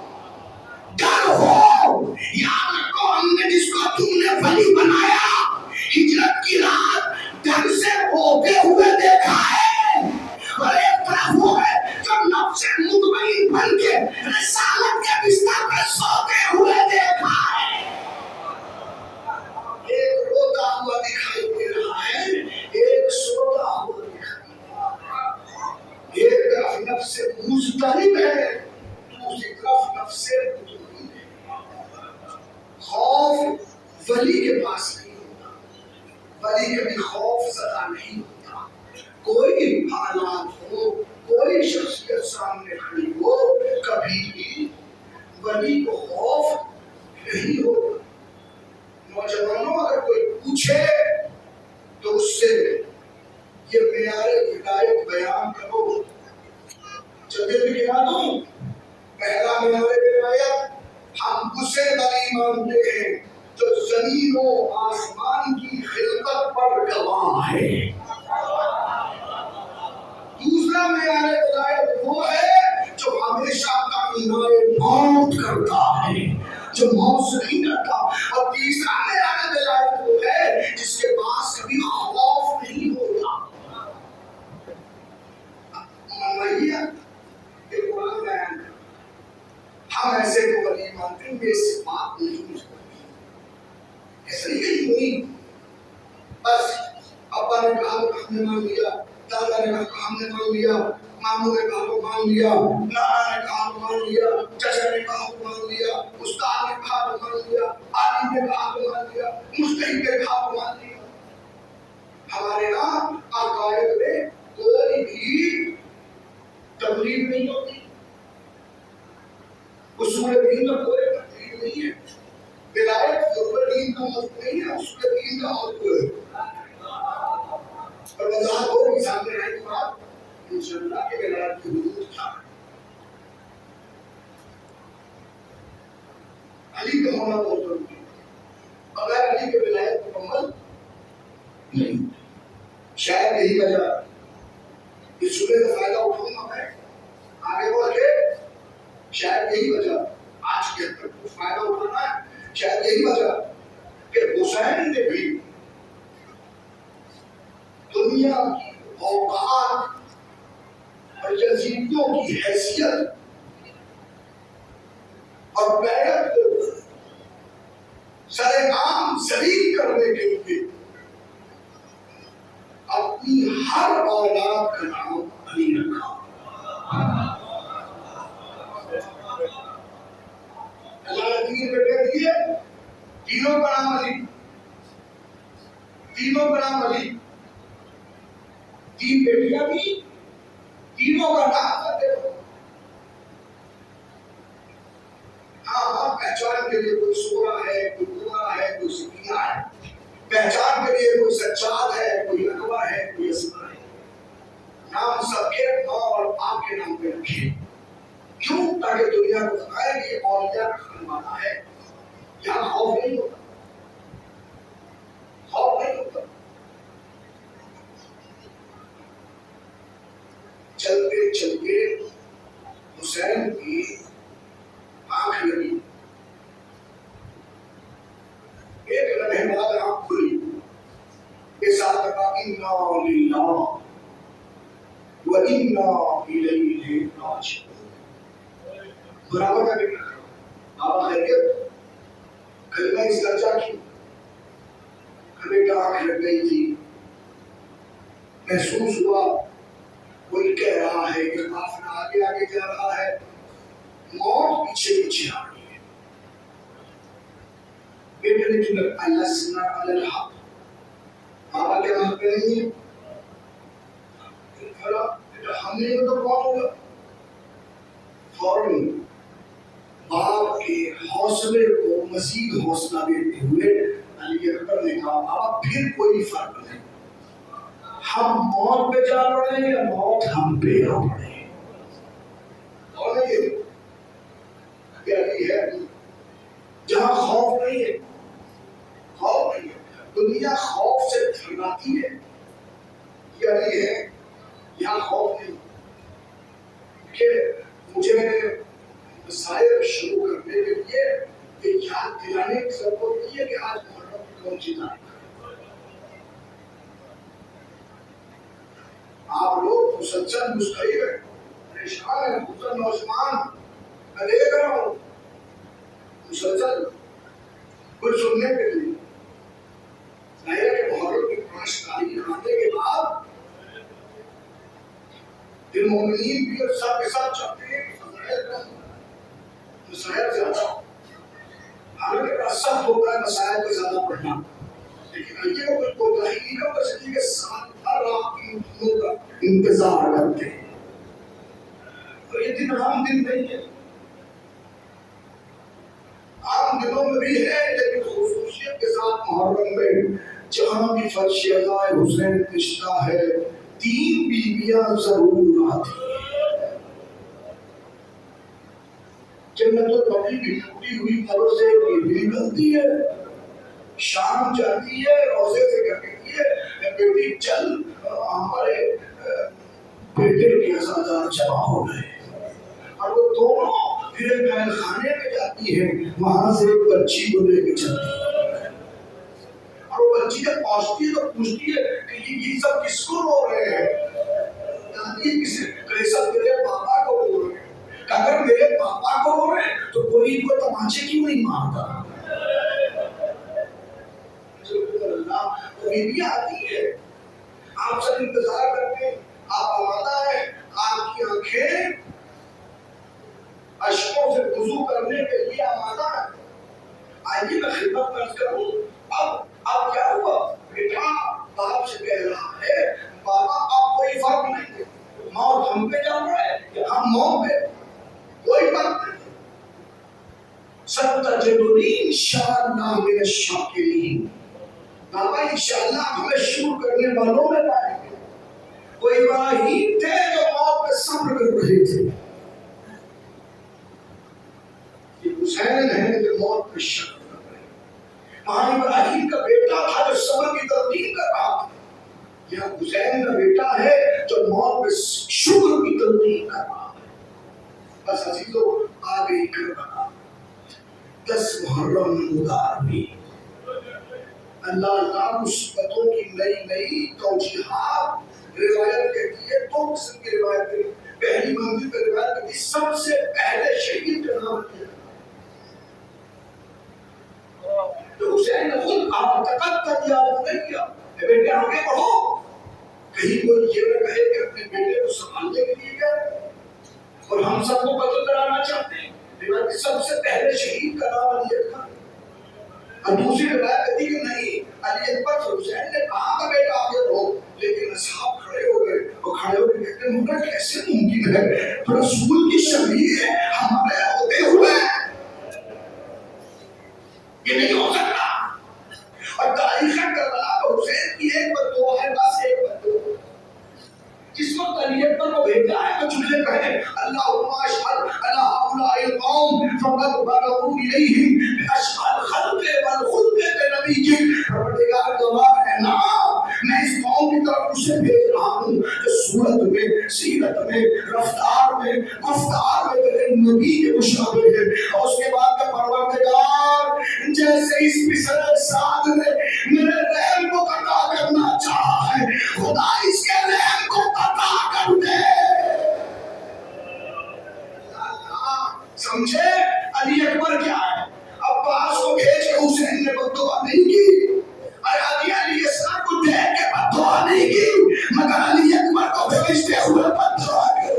ڈر ہو. یاد رکھو, ہم نے جس کو تم نے ولی بنایا ہجرت کی رات ڈر سے ہوتے ہوئے دیکھا ہے, اور ایک طرف وہ ہے جو نفس مطمئن بن کے رسالت کے بستر پہ سوتے ہوئے دیکھا ہے. ایک روتا ہوا دکھائی دے رہا ہے, ایک سوتا ہوا دکھائی دے رہا ہے. ایک طرف نفس مضطرب ہے, دوسری طرف نفس مطمئن ہے. خوف ولی کے پاس نہیں ہوتا, ولی کبھی خوف زدہ نہیں ہوتا. کوئی حالات ہو, کوئی شخصیت سامنے کھڑی ہو, کبھی بھی ولی کو خوف نہیں ہوتا. نوجوانوں, اگر کوئی پوچھے تو اس سے یہ معیار ہدایت بیان کرو. جلدی بھی گرا دوں. پہلا معیار ہدایت, ہم اسے ولی مانتے ہیں جو زمین و آسمان کی خلقت پر گواہ ہے. دوسرا معیار ہدایت وہ ہے جو ہمیشہ تمنا موت کرتا ہے, جو موت سے نہیں ڈرتا. اور تیسرا معیار ہدایت وہ ہے جس کے پاس کبھی خوف نہیں ہوتا. منویہ ایک قرآن بیان ہے, ہم ایسے کو ولی مانتے ہیں, یہ صفات نہیں ہے. ایسا نہیں ہوئی بس ابا نے کہا تو ہم نے مان لیا, دادا نے کہا ہم نے مان لیا, ماموں نے کہا تو مان لیا, نانا نے کہا تو مان لیا, چچا نے کہا تو مان لیا, استاد نے کہا تو مان لیا, عالم نے کہا تو مان لیا, مجتہد نے کہا تو مان لیا. ہمارے یہاں عقائد میں کوئی بھی تبلیغ نہیں ہوتی, اصول دین کا کوئی تبلیغ نہیں ہے. ولایت ضرور دین کا مطلب نہیں ہے, اصول دین کا مطلب ہے. اور وضاحت ہوگی سامنے رہے گی بات انشاءاللہ کہ ولایت کی حدود کیا ہے. علی کا ہونا بہت ضروری ہے, بغیر علی کے ولایت مکمل نہیں. شاید یہی وجہ اس صورت کا فائدہ اٹھاؤں گا میں آگے بڑھ کے, شاید یہی وجہ آج کے اندر کچھ فائدہ اٹھانا ہے. شاید یہی وجہ کہ حسین نے بھی دنیا کی اوقات اور یزیدیوں کی حیثیت اور بیعت کو سر عام ذلیل کرنے کے لیے ہر اولاد کا نام علی رکھا. اللہ نے تین بیٹے دیے, تینوں کا نام علی, تینوں کا نام علی. تین بیٹیاں بھی, تینوں کا نام کرتے ہو. ہاں پہچان کے لیے کوئی سورا ہے, کوئی گورا ہے, کوئی سکینہ ہے. پہچان کے لیے کوئی سجاد ہے, کوئی اکبر ہے, کوئی اسما ہے. نام سب کے ماں اور باپ کے نام پہ رکھے. کیوں؟ تاکہ دنیا کو بتائے کہ یہ اولیاء کا خانوادہ ہے. یہاں خوف نہیں ہوتا, خوف نہیں ہوتا. چلتے چلتے حسین کی آنکھ لگی. ایک لمحے بعد آنکھ کھلی. اس آیت کا انا للہ وانا الیہ راجعون. برابر کا بیٹا بابا خیریت کلمہ استرجاع کی. بیٹا آنکھ لگ گئی تھی. محسوس ہوا کوئی کہہ رہا ہے کہ قافلہ آگے آگے جا رہا ہے, موت پیچھے پیچھے آ رہی ہے. بیٹے نے کہا الاسنا علی الحق, بابا کے نام پہ نہیں ہے. ہم نے تو کون ہوگا. فوراً باپ کے حوصلے کو مزید حوصلہ دیتے ہوئے علی اکبر نے کہا بابا پھر کوئی فرق نہیں, ہم موت پہ جا پڑے یا موت ہم پہ آ پڑے. اور یہ علی ہے جہاں خوف نہیں ہے, خوف نہیں ہے. دنیا خوف سے تھراتی ہے, یہ علی ہے یہاں خوف نہیں. کہ مجھے مسائل شروع کرنے کے لیے یہ یاد دلانے کی ضرورت نہیں ہے کہ آج محرم کی کون سی تاریخ ہے. آپ لوگ مسلسل مستعد ہیں, پریشان ہیں, خصوصاً نوجوان. میں دیکھ رہا ہوں مسلسل کچھ سننے کے لیے. ظاہر ہے کہ محرم کی 5 تاریخ آنے کے بعد دل مومنین بھی اور سب کے ساتھ چاہتے ہیں کہ فضائل کم, مسائل زیادہ. حالانکہ سخت ہوتا ہے مسائل کو زیادہ پڑھنا, لیکن یہ کچھ کوتاہی نہیں ہوگا زندگی کے ساتھ ہر رات کی دنوں کا انتظار کرتے ہیں. اور یہ دن عام دن نہیں ہے, عام دنوں میں بھی ہے لیکن خصوصیت کے ساتھ محرم میں جہاں بھی فرش ازائے حسین رشتہ ہے 3 بیویاں ضرور آتی ہیں. جنت البقیع کی ٹوٹی ہوئی قبر سے بیوی نکلتی ہے, شام جاتی ہے, روزے سے کہتی ہے بیٹی چل ہمارے بیٹے کے ازادار جمع ہو گئے. اور وہ دونوں پھر محل خانے میں جاتی ہے, وہاں سے ایک بچی کو لے کے چلتی ہے. اور وہ بچی جب پہنچتی ہے تو پوچھتی ہے کہ یہ سب کس کو رو رہے ہیں. دادی کسی سب میرے پاپا کو رو رہے ہیں. اگر میرے پاپا کو رو رہے ہیں تو کوئی ان کو تماچے کیوں نہیں مارتا. بیوی آتی ہے, آپ سب انتظار کرتے ہیں, آپ آمادہ ہیں, آپ کی آنکھیں اشکوں سے وضو کرنے کے لیے آمادہ ہے. آئیے میں خدمت کرز کروں. اب کیا ہوا؟ بیٹا باپ سے کہہ رہا ہے بابا آپ کوئی فرق نہیں ہے, موت ہم پہ جا رہا ہے کہ ہم موت پہ, کوئی فرق نہیں. ستجدنی انشاءاللہ من الشاکرین. بابا انشاءاللہ ہمیں شکر کرنے والوں میں پائیں گے. وہ ابراہیم تھے جو موت پہ صبر کر رہے تھے. یہ حسین ہے جو موت پہ شکر کر رہے ہیں. وہاں ابراہیم کا بیٹا تھا جو صبر کی تلقین کر رہا تھا. یہاں حسین کا بیٹا ہے جو موت پہ شکر کی تلقین کر رہا ہے. بس عزیزو آگے کر رہا 10 محرم مدار بھی اللہ مثبتوں کی نئی نئی توجیحات. روایت کہتی ہے 2 قسم کی روایتیں. پہلی منزل پہ روایت کہتی سب سے پہلے شہید کا نام لیا تو حسین نے خود آپ تقت کر دیا, نہیں کیا بیٹے آگے بڑھو. کہیں کوئی یہ نہ کہے کہ اپنے بیٹے کو سنبھالنے کے لیے گئے اور ہم سب کو قتل کرانا چاہتے ہیں. لیکن سب سے پہلے شہید کا نام علی اکبر. اور دوسری روایت کہتی کہ نہیں، علی اکبر سے حسین نے کہا کہ بیٹا آگے ہو، لیکن اصحاب کھڑے ہو گئے اور کھڑے ہو کے کہتے ہیں مگر کیسے ممکن ہے، تو رسول کی شبیہ ہمارے ہوتے ہوئے یہ نہیں ہو سکتا. اور تاریخ کربلا کو حسین کی ایک بددعا ہے، بس ایک بددعا. جس وقت علی اکبر کو بھیجا ہے تو چلے کہے اللہم اشہد علی ہؤلاء القوم فقد بلغوا الیہم باشہر الخلق والخلق بنبیک. پروردگار گواہ ہے نا، میں اس قوم کی طرف اسے بھیج رہا ہوں جو صورت میں، سیرت میں، رفتار میں، گفتار میں میرے نبی کے مشابہ ہے. اور اس کے بعد کا پروردگار جیسے اس مصر سعد نے میرے رحم کو قطع کرنا چاہا ہے، خدا اس کے رحم کو قطع کر دے. سمجھے علی اکبر کیا ہے؟ عباس کو بھیج کے حسین نے بددعا نہیں کی، اور علی اصغر کو دیکھ کے بددعا نہیں کی، مگر علی اکبر کو بھیجتے ہوئے بددعا کی.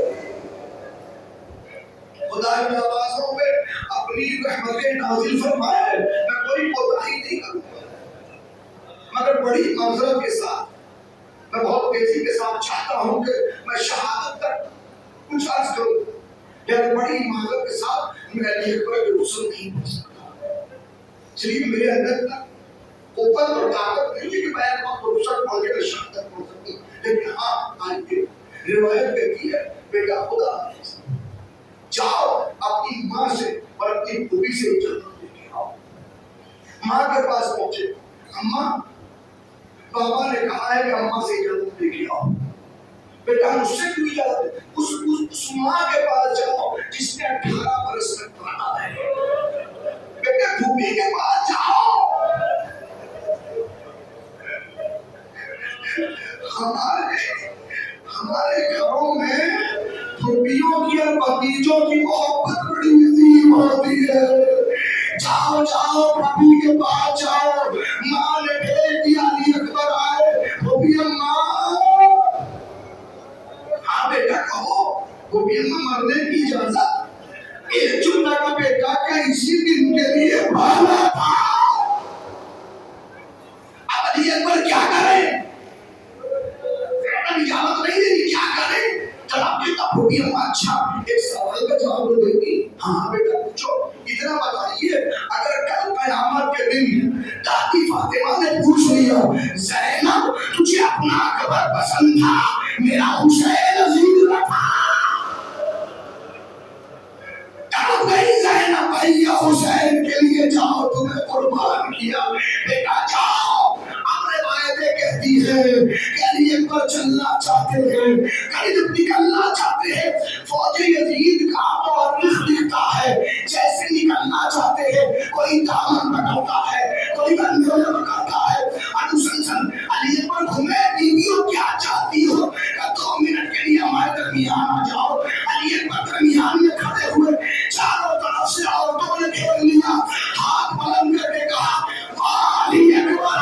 خدا کی آوازوں پہ اپنی رحمتیں نازل فرمائے. میں کوئی کوتاہی نہیں کروں گا، مگر بڑی معذرت کے ساتھ میں بہت تیزی کے ساتھ چاہتا ہوں کہ میں شہادت تک کچھ عرض کروں، لیکن بڑی معذرت کے ساتھ میں علی اکبر کے رسل نہیں پڑھ سکتا. صرف میرے اندر تک قوت اور طاقت نہیں ہے کہ میں وقت رسل پڑھ کے شہادت پڑھ سکتی، لیکن ہاں آئیے روایت کہتی ہے بیٹا خدا حافظ، جاؤ اپنی ماں سے اور اپنی پھوپھی سے اجازت لے کے آؤ. ماں کے پاس پہنچے، اماں بابا نے کہا ہے کہ اماں سے اجازت لے کے آؤ. بیٹا مجھ سے کیوں اجازت؟ اس ماں کے پاس جاؤ جس نے 18 برس تک پالا ہے. بیٹا پھوپھی کے پاس جاؤ. ہمارے گھروں میں پھوپھیوں کی اور بھتیجوں کی محبت بڑی عظیم ہوتی ہے. جاؤ جاؤ پھوپھی کے پاس جاؤ. ماں نے بھیج دیا علی اکبر آئے. پھوپھی اماں، ہاں بیٹا کہو. پھوپھی اماں مرنے کی اجازت؟ ایک چننا کا بیٹا کیا اسی دن کے لیے پالا تھا؟ اب علی اکبر کیا کریں؟ اجازت نہیں دے گی، کیا کریں؟ جناب بیٹا پھوپھی اماں اچھا ایک سوال کا جواب دے گی. ہاں بیٹا پوچھو. اتنا بتائیے اگر کل قیامت کے دن دادی فاطمہ نے پوچھ لیا زینب تجھے اپنا اکبر پسند تھا میرا حسین عزیز نہ تھا، تڑپ گئی زینب بھیا حسین کے لیے جاؤ تمہیں قربان کیا. بیٹا جاؤ. اب روایتیں کہتی ہے کہ علی اکبر چلنا چاہتے ہیں، قریب نکلنا چاہتے ہیں. فوج یزید کا مورخ لکھتا ہے جیسے نکلنا چاہتے ہیں کوئی دامن پکڑتا ہے، کوئی کندھے میں پکڑتا ہے. انوسنسن علی اکبر گھومے بیویوں کیا چاہتی ہو کہ 2 منٹ کے لیے ہمارے درمیان آ جاؤ. علی اکبر درمیان میں کھڑے ہوئے، چاروں طرف سے عورتوں نے گھیر لیا. ہاتھ بلند کر کے کہا علی اکبر،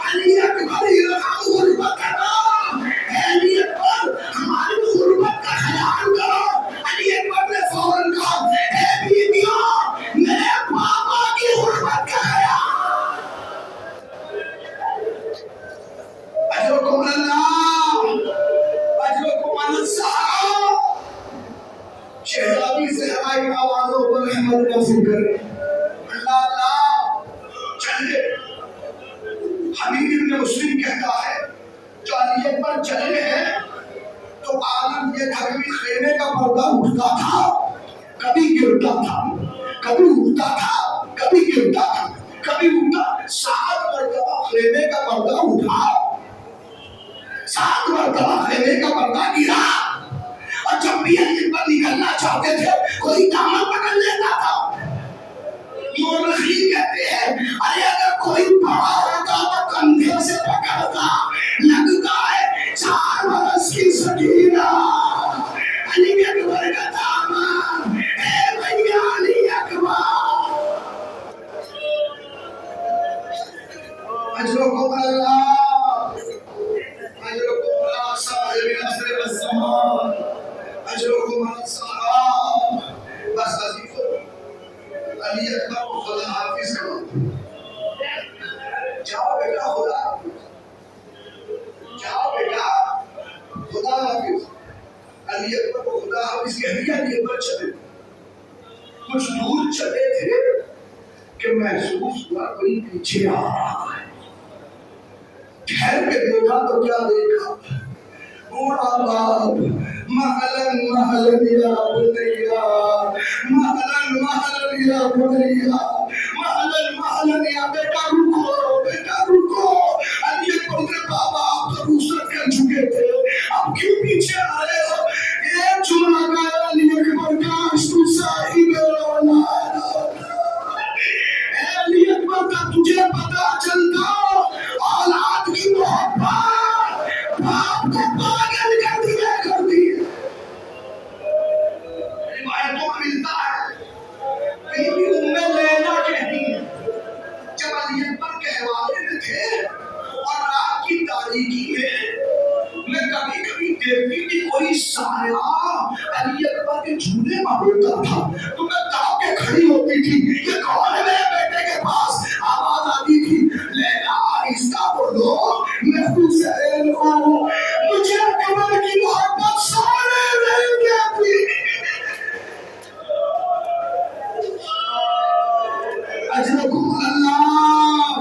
علی اکبر یہ غربت کا نام. علی اکبر ہماری غربت کا خیال کرو. علی اکبر نے فوراً کہا اے بیویوں میرے پاپا کی غربت کا خیال. اجرکم اللہ، اجرکم اللہ. شہزادی زہرا کی آوازوں پر رحمت نازل کرے. اللہ اللہ. چلے حبیب ابن مسلم کہتا ہے جو علی اکبر چلے ہیں تو عالم یہ تھا کہ خیمے کا پردہ اٹھتا تھا، کبھی گرتا تھا، کبھی اٹھتا تھا، کبھی گرتا تھا، کبھی اٹھتا. 7 مرتبہ خیمے کا پردہ اٹھا، 7 مرتبہ خیمے کا پردہ گرا. اور جب بھی علی اکبر نکلنا چاہتے تھے کوئی دامن پکڑ لیتا تھا. مورخین کہتے ہیں ارے اگر کوئی بڑا ہوتا تو کندھے سے پکڑتا. لگتا ہے 4 برس کی سکینہ علی اکبر کا دامن. اے بھیا علی اکبر. اجرکم اللہ. علی اکبر کو خدا حافظ کرو، جاؤ بیٹا خدا حافظ، جاؤ بیٹا خدا حافظ۔ علی اکبر کو خدا حافظ کہہ دیا، علی اکبر چلے، کچھ دور چلے تھے کہ محسوس ہوا کوئی پیچھے آ رہا ہے، ٹھہر کے دیکھا تو کیا دیکھا، بوڑھا باپ، مہلن مہلن یا بنیا، مہلن مہلن یا بنیا، مہلن مہلن یا بیٹا رکو، بیٹا رکو۔ علی اکبر کے بابا آپ تو رخصت کر چکے تھے، اب کیوں پیچھے آ رہے ہو؟ ایک جملہ گایا علی اکبر کا، تو صاحب اولاد، اے علی اکبر کا تجھے پتا چلتا اولاد کی محبت باپ کو پاگل کر دیا کرتی ہے۔ روایتوں میں ملتا ہے بی بی ام لیلا کہتی ہے جب علی اکبر کے حوالے میں تھے اور رات کی تاریکی میں کبھی کبھی دیکھتی تھی کوئی سایہ علی اکبر کے جھولے میں ہوتا تھا تو میں تاؤ کے کھڑی ہوتی تھی، یہ کون ہے میرے بیٹے کے پاس؟ آواز آتی تھی لیلا آہستہ بولو میں حسین ہوں، مجھے اکبر کی محبت سونے نہیں دیتی۔ اجرکم اللہ،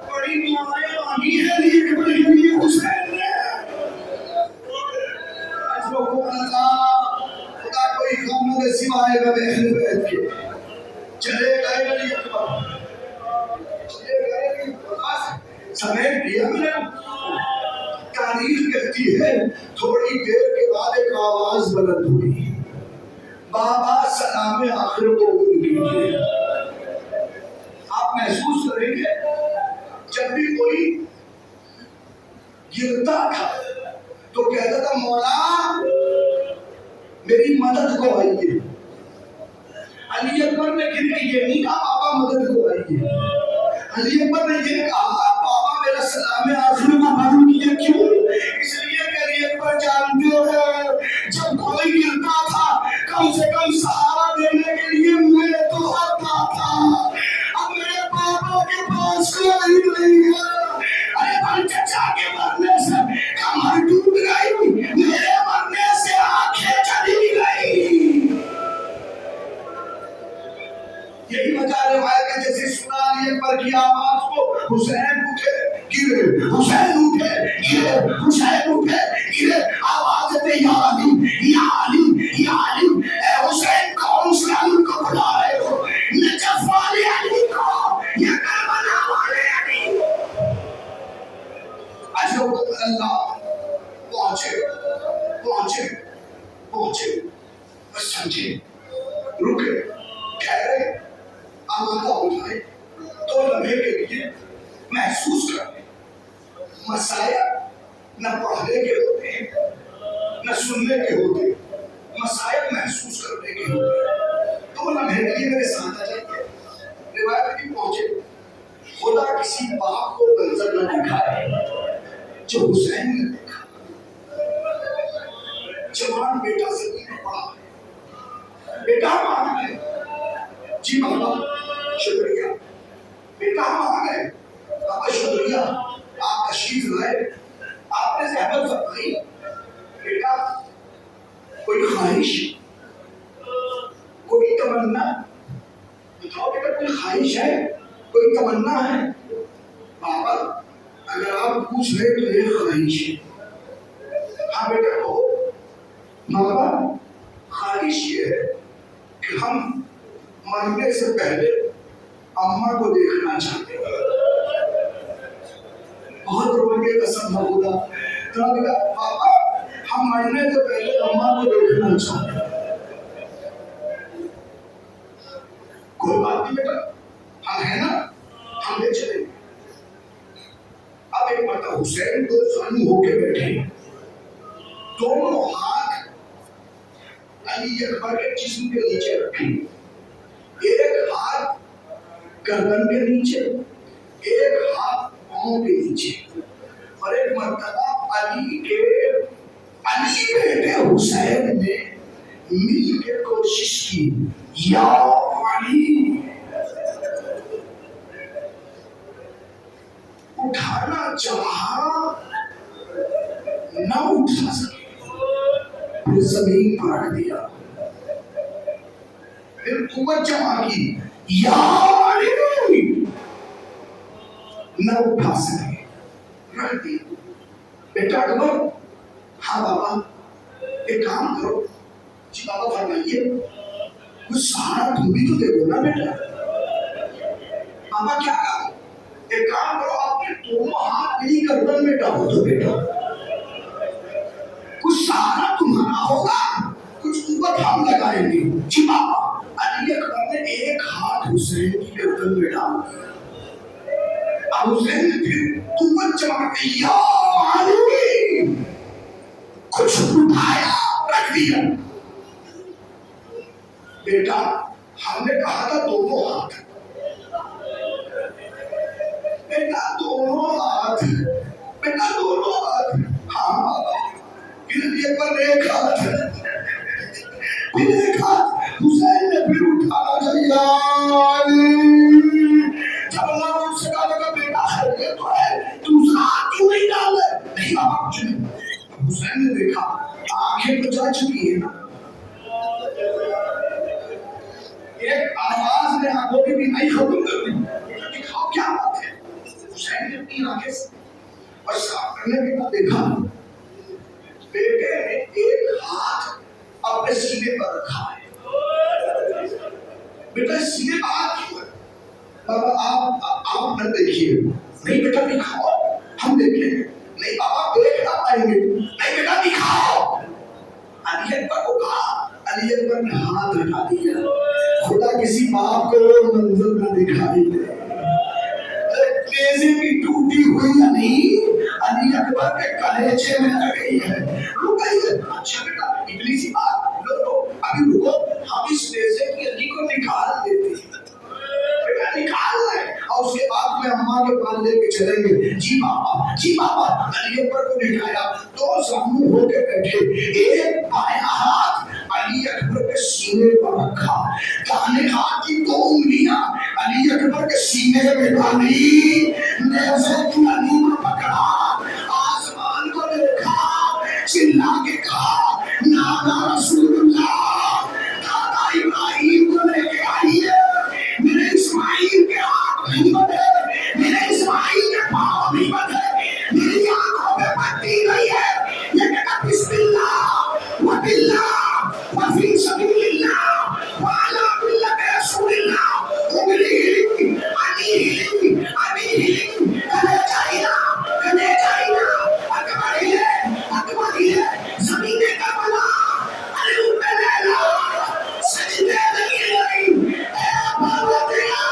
بڑی دعائیں مانگی ہے علی اکبر کے لیے حسین نے، اجرکم اللہ۔ خدا کوئی غم نہ سوائے گا اہل بیت کے۔ چلے گئے علی اکبر، چلے گئے، بس سمیٹ لیا میں نے۔ تاریخ کہتی ہے تھوڑی دیر کے بعد ایک آواز بلند ہوئی، بابا سلام آخر قبول کیجیے۔ آپ محسوس کریں گے جب بھی کوئی گرتا تھا تو کہتا تھا مولا میری مدد کو آئیے۔ علی اکبر نے گر کے یہ نہیں کہا بابا مدد کو آئیے، علی اکبر نے یہ کہا بابا میرا سلام آخر کو قبول کیجیے۔ کیوں؟ اس لیے کہ علی اکبر جانتے ہو جب کوئی گرتا تھا کم سے کم سہارا دینے کے لیے میں تو آتا تھا، اب میرے بابا کے پاس کوئی نہیں ہے۔ ارے بھائی چچا کے مرنے سے کمر ٹوٹ گئی، میرے مرنے سے آنکھیں چلی گئی۔ یہی وجہ روایت ہے جیسے سنا علی اکبر کی آواز کو حسین اٹھے گرے، حسین اٹھے گرے، حسین اٹھے گرے، آواز ہے یا علی یا علی یا علی، اے حسین کون سے علی کو بلا رہے ہو؟ نجف والے علی کو یا کربلا والے علی؟ اجرکم اللہ۔ پہنچے پہنچے پہنچے، بس سمجھے، رکے، ٹھہرے، آمادہ ہو جائے، دو لمحے کے لیے محسوس کریں۔ مسائل نہ پڑھنے کے ہوتے ہیں نہ سننے کے ہوتے ہیں، مسائل محسوس کرنے کے ہوتے ہیں۔ دو لمحے کے لیے میرے ساتھ آ جائیے۔ روایت بھی پہنچے، خدا کسی باپ کو منظر نہ دکھائے جو حسین نے دیکھا۔ جوان بیٹا زمین میں پڑا ہے، بیٹا ہم آ گئے، جی بابا شکریہ، بیٹا ہم آ گئے، بابا شکریہ، آپ تشریف لائے، آپ نے زحمت فرمائی، بیٹا کوئی خواہش، کوئی تمنا بتاؤ بیٹا، کوئی خواہش ہے، کوئی تمنا ہے؟ بابا اگر آپ پوچھ رہے تو یہ خواہش ہے۔ ہاں بیٹا کہو۔ بابا خواہش یہ ہے کہ ہم مرنے سے پہلے اماں کو دیکھنا چاہتے ہیں۔ بہت رونے کا سبب ہوگا تو بابا ہم مرنے سے پہلے اماں کو دیکھنا چاہتے ہیں۔ کوئی بات نہیں بیٹا، ہم ہیں نا، ہم لے چلیں گے۔ اب ایک مرتبہ حسین کو زانو ہو کے بیٹھے، دونوں ہاتھ علی اکبر کے جسم کے نیچے رکھے، ایک ہاتھ گردن کے نیچے، ایک ہاتھ پاؤں کے نیچے، اور ایک مرتبہ علی بیٹے حسین نے مل کے کوشش کی، یا علی پھر زمین پر رکھ دیا، پھر قوت جمع کی، یا علی نہ اٹھا سکے، رکھ دیا۔ بیٹا ڈبر، ہاں بابا ایک کام کرو، جی بابا فرمائیے، کچھ سہارا تم بھی تو دے دو نا بیٹا۔ بابا کیا کام؟ ایک کام کرو، آپ نے دونوں ہاتھ میری گردن میں ڈالو تو بیٹا، کچھ سہارا تمہارا ہوگا، کچھ قوت ہم لگائیں گے۔ جی بابا۔ علی اکبر نے ایک ہاتھ حسین کی گردن میں ڈال دیا، اب حسین نے پھر قوت جمع کے یا علی کچھ اٹھایا، رکھ دیا۔ بیٹا ہم نے کہا تھا دونوں ہاتھ، بیٹا دونوں ہاتھ، بیٹا دونوں ہاتھ، ہاں بابا۔ پھر ایک ہاتھ، پھر ایک ہاتھ حسین نے پھر اٹھانا چاہیے۔ جب اللہ نے اس سے کہا بیٹا یہ تو ہے، دوسرا ہاتھ کیوں نہیں ڈال رہے؟ نہیں بابا کچھ نہیں۔ حسین نے دیکھا آنکھیں تو جا چکی ہے نا، ایک آواز نے آنکھوں کی بینائی ختم کر دی، دکھاؤ کیا بات ہے۔ حسین نے اپنی آنکھیں سے اور صاف کرنے کے بعد دیکھا بیٹے نے ایک ہاتھ اپنے سینے پر رکھا ہے۔ بیٹا سینے پر ہاتھ کیوں ہے؟ بابا آپ نہ دیکھیے، نہیں بیٹا دکھاؤ ہم دیکھیں گے۔ نہیں بابا دیکھ نہ پائیں گے، نہیں بیٹا دکھاؤ۔ علی اکبر کو کہا، علی اکبر نے ہاتھ ہٹا دیا۔ خدا کسی باپ کو منظر نہ دکھائی دے، نیزے کی ٹوٹی ہوئی یا نہیں علی اکبر کے کلیجے میں لگ گئی ہے، رک گئی ہے۔ اچھا بیٹا اتنی سی بات، لو ابھی رکو، ہم اس نیزے کی علی کو نکال دیتے ہیں، بیٹا نکال لیں اور اس کے بعد میں اماں کے پاس لے کے چلیں گے۔ جی بابا، جی بابا۔ علی اکبر کو نکایا، دو سامنے ہو کے بیٹھے، ایک بایاں ہاتھ علی اکبر کے سینے پر رکھا، دانے ہاتھ کی دو انگلیاں علی اکبر کے سینے میں ڈالی، نیزے کی علی کو پکڑا، آسمان کو دیکھا، چلا کے کہا نانا رسول اللہ، دادا ابراہیم کو لے کے آئیے، میرے اسماعیل کے ہاتھ نہیں بندھے، میرے اسماعیل کے پاؤں نہیں بندھے، میری آنکھوں میں پٹی نہیں ہے، یہ کہتا بسم اللہ و باللہ و فی سبیل اللہ و علی ملت رسول اللہ، انگلی علی علی کنے چاہیے کنے چاہیے اکبر ہے اکبر ہے، زمین کربلا علی پہ لیلا سجدے لگی لگی، اے بابا دیا۔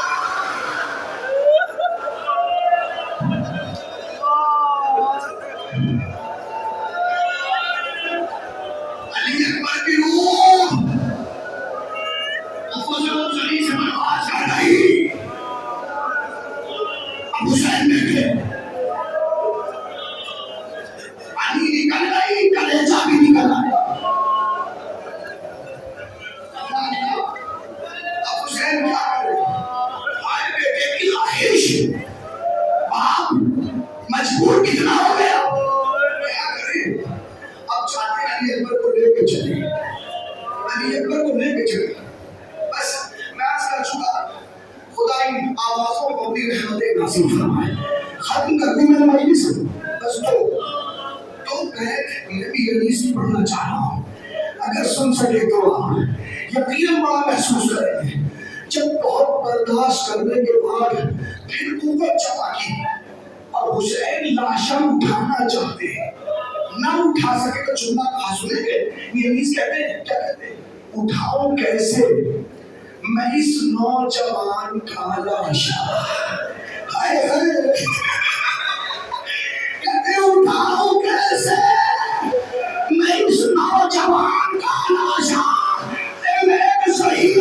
علی اکبر کی روح افضل زمین سے پرواز کر رہی، اب حسین دیکھے علی نکل گئی، کلیجہ بھی نکل آیا۔ اب حسین کیا کرے؟ ہائے بیٹے کی خواہش، باپ مجبور کتنا ہو گیا، کیا کرے؟ اب چاہتے علی اکبر کو لے کے چلے، علی اکبر کو لے کے چلے، بس میں عرض کر چکا، خدا ان آوازوں کو بھی رحمت نصیب فرمائے۔ ختم کر دی میں نے مجلس، بس دو بیت میں بھی حدیث پڑھنا چاہ رہا ہوں، اگر سن سکے تو آپ یقیناً بڑا محسوس کریں گے۔ جب بہت برداشت کرنے کے بعد پھر قوت جمع کی اور حسین لاشاں اٹھانا چاہتے ہیں، نہ اٹھا سکے تو جملہ کہا سنیں گے، یہ حدیث کہتے ہیں کیا کہتے ہیں؟ اٹھاؤ کیسے میں اس نوجوان کا لاشا، ہائے ہائے کہتے اٹھاؤ کیسے میں اس نوجوان کا لاشا، میرے شہید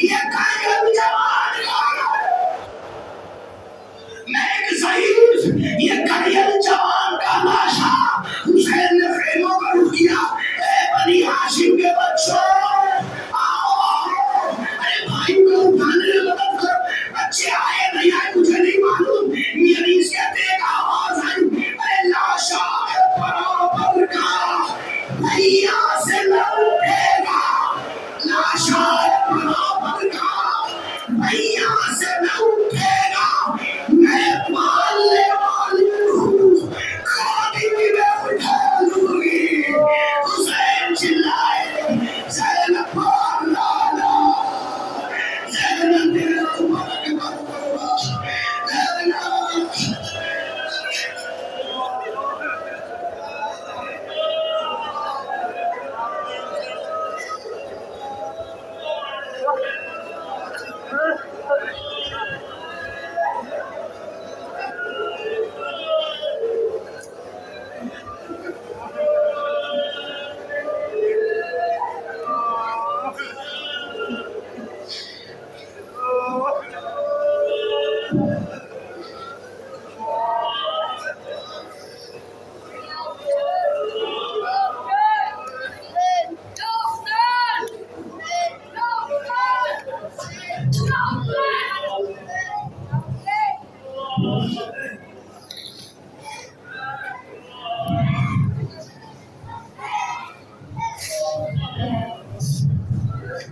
یہ کائل جوان کا، میں ایک ضعیف یہ کائل جوان کا لاشا۔ حسین نے خیموں کا رخ کیا، اے بنی ہاشم کے بچوں آؤ، ارے بھائی کو اٹھانے میں مدد کر، بچے آئے نہیں آئے مجھے نہیں معلوم، میری اس کہتے ایک آواز آئی، ارے لاشا ہے برابر کا بھیا سے